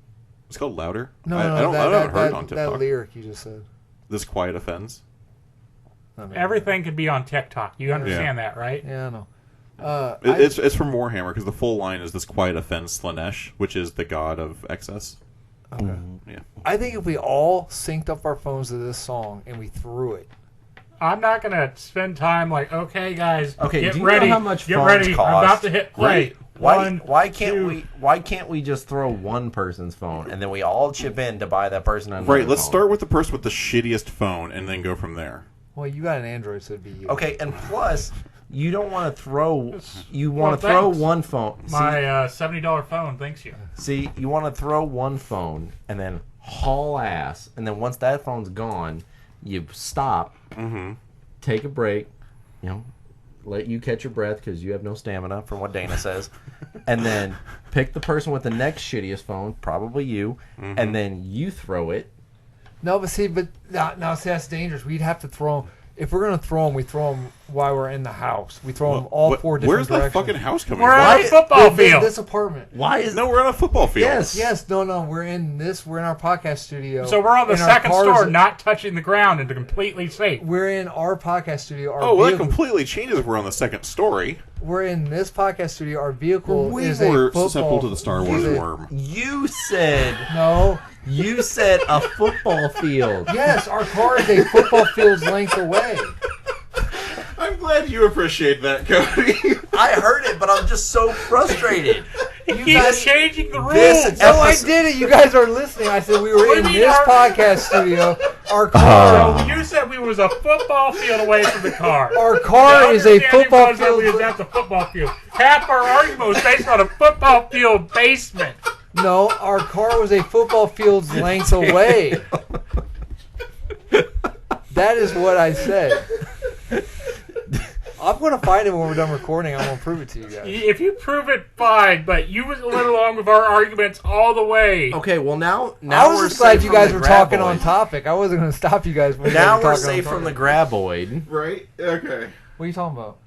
It's called Louder. No, I haven't heard it on TikTok. That lyric you just said. This quiet offends. Everything could be on TikTok. You understand that, right? Yeah, I know. It's from Warhammer because the full line is "This quiet offends Slanesh," which is the god of excess. Okay. Yeah. I think if we all synced up our phones to this song and we threw it. I'm not going to spend time okay, guys, get do you ready. know how much get phones ready. cost? I'm about to hit play. Right. Why two. can't we just throw one person's phone and then we all chip in to buy that person another Right. Let's phone? start with the person with the shittiest phone and then go from there. Well, you got an Android, so it'd be you. Okay, and plus, you don't want to throw. You want Well, to throw thanks. one phone. My $70 phone, thanks you. See, you want to throw one phone and then haul ass, and then once that phone's gone, you stop, take a break, let you catch your breath because you have no stamina, from what Dana says, and then pick the person with the next shittiest phone, probably you, and then you throw it. No, but see, that's dangerous. We'd have to throw them. If we're going to throw them, we throw them while we're in the house. We throw them all 4 different Where's directions. that fucking house coming We're from? on a football field. This apartment. Why is No, we're on a football field. Yes. No, we're in our podcast studio. So we're on the in our second cars. store, not touching the ground, and completely safe. We're in our podcast studio. Our Oh, well, that vehicle, completely changes if we're on the second story. we're in this podcast studio. Our vehicle We is were a football. susceptible to the Star Wars is a- worm. you said No. you said a football field? Yes, our car is a football field's length away. I'm glad you appreciate that, Cody. I heard it, but I'm just so frustrated. He's changing the rules. This No, I did it. You guys are listening. I said we were What do in you mean this our- podcast studio. Our car. So you said we was a football field away from the car. Our car The is a understanding football was that we was field. at the football field. Half our argument was based on a football field basement. No, our car was a football field's length away. That is what I said. I'm going to find it when we're done recording. I'm going to prove it to you guys. If you prove it, fine. But you went along with our arguments all the way. Okay, well now I was we're just glad safe you from guys the were talking on graboid. topic. I wasn't going to stop you guys. When you Now guys we're were talking on safe from the topic. graboid. Right? Okay. What are you talking about?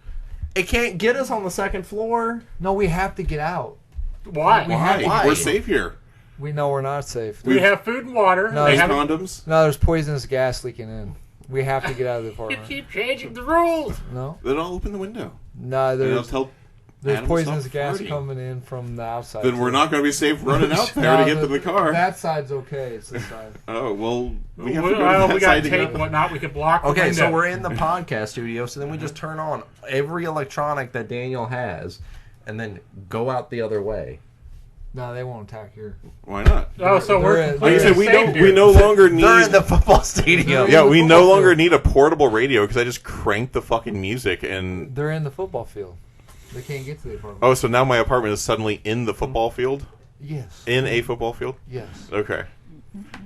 It can't get us on the second floor. No, we have to get out. Why? We have to- Why? We're safe here. We know we're not safe. We have food and water. No, They there's haven't- condoms? No, there's poisonous gas leaking in. We have to get out of the You apartment. keep changing the rules. No, Then I'll open the window. no, And I'll there's tell there's Adam poisonous stop gas farting. coming in from the outside. Then we're too. not going to be safe running out there No, to get to the car. That side's okay. It's this side. Oh, well, we have Well, to go to that we got side to tape get and whatnot. We could block the Okay, so window. we're in the podcast studio, so then we just turn on every electronic that Daniel has, and then go out the other way. No, they won't attack here. Why not? Oh, so we're They're- Like completely I said, safe here. we no longer need... They're in the football stadium. Yeah, we the no football longer field. need a portable radio because I just cranked the fucking music and... They're in the football field. They can't get to the apartment. Oh, so now my apartment is suddenly in the football field? Yes. In a football field? Yes. Okay.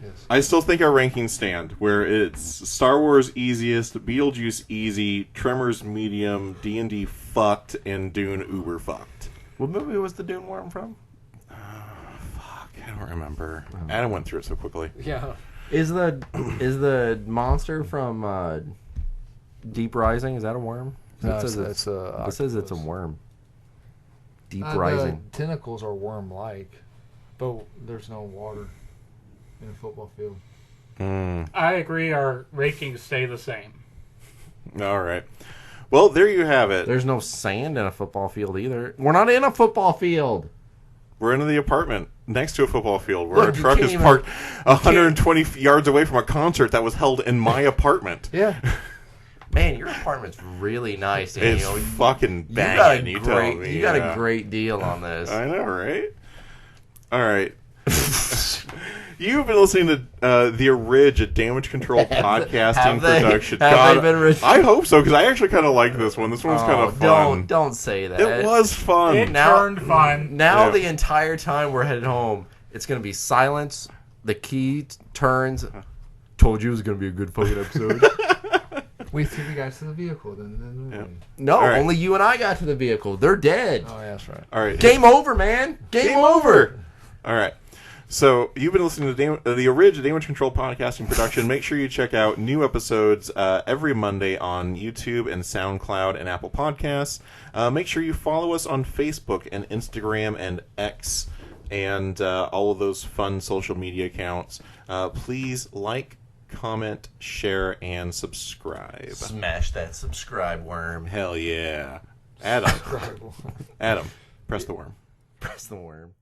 Yes. I still think our rankings stand, where it's Star Wars easiest, Beetlejuice easy, Tremors medium, D&D fucked, and Dune uber fucked. What movie was the Dune worm from? I don't remember. Adam went through it so quickly. Yeah. Is the monster from Deep Rising? Is that a worm? No, It says it's a. It says it's a octopus. worm. Deep The Rising. tentacles are worm-like, but there's no water in a football field. I agree. Our rankings stay the same. All right. Well, there you have it. There's no sand in a football field either. We're not in a football field. We're in the apartment next to a football field where Look, our you truck can't is even- parked 120 yards away from a concert that was held in my apartment. Yeah. Man, your apartment's really nice, It's Daniel. fucking You got banging, a you tell great, me. you got yeah. a great deal on this. I know, right? All right. You've been listening to the Orig, a damage control podcasting have they? production. Have they been rich? I hope so because I actually kind of like this one. This one's kind of fun. Don't say that. It was fun. It Now- turned fun. Now Yeah. the entire time we're headed home, it's gonna be silence. The key turns. Told you it was gonna be a good fucking episode. We threw the guys to the vehicle. Then Yeah. No, All right. only you and I got to the vehicle. They're dead. Oh, yeah, that's right. All right. Game over, man. Game over. All right. So you've been listening to the Orig, a damage control podcasting production. Make sure you check out new episodes every Monday on YouTube and SoundCloud and Apple Podcasts. Make sure you follow us on Facebook and Instagram and X and all of those fun social media accounts. Please like, comment, share, and subscribe. Smash that subscribe worm. Hell yeah. Adam, press the worm. Press the worm.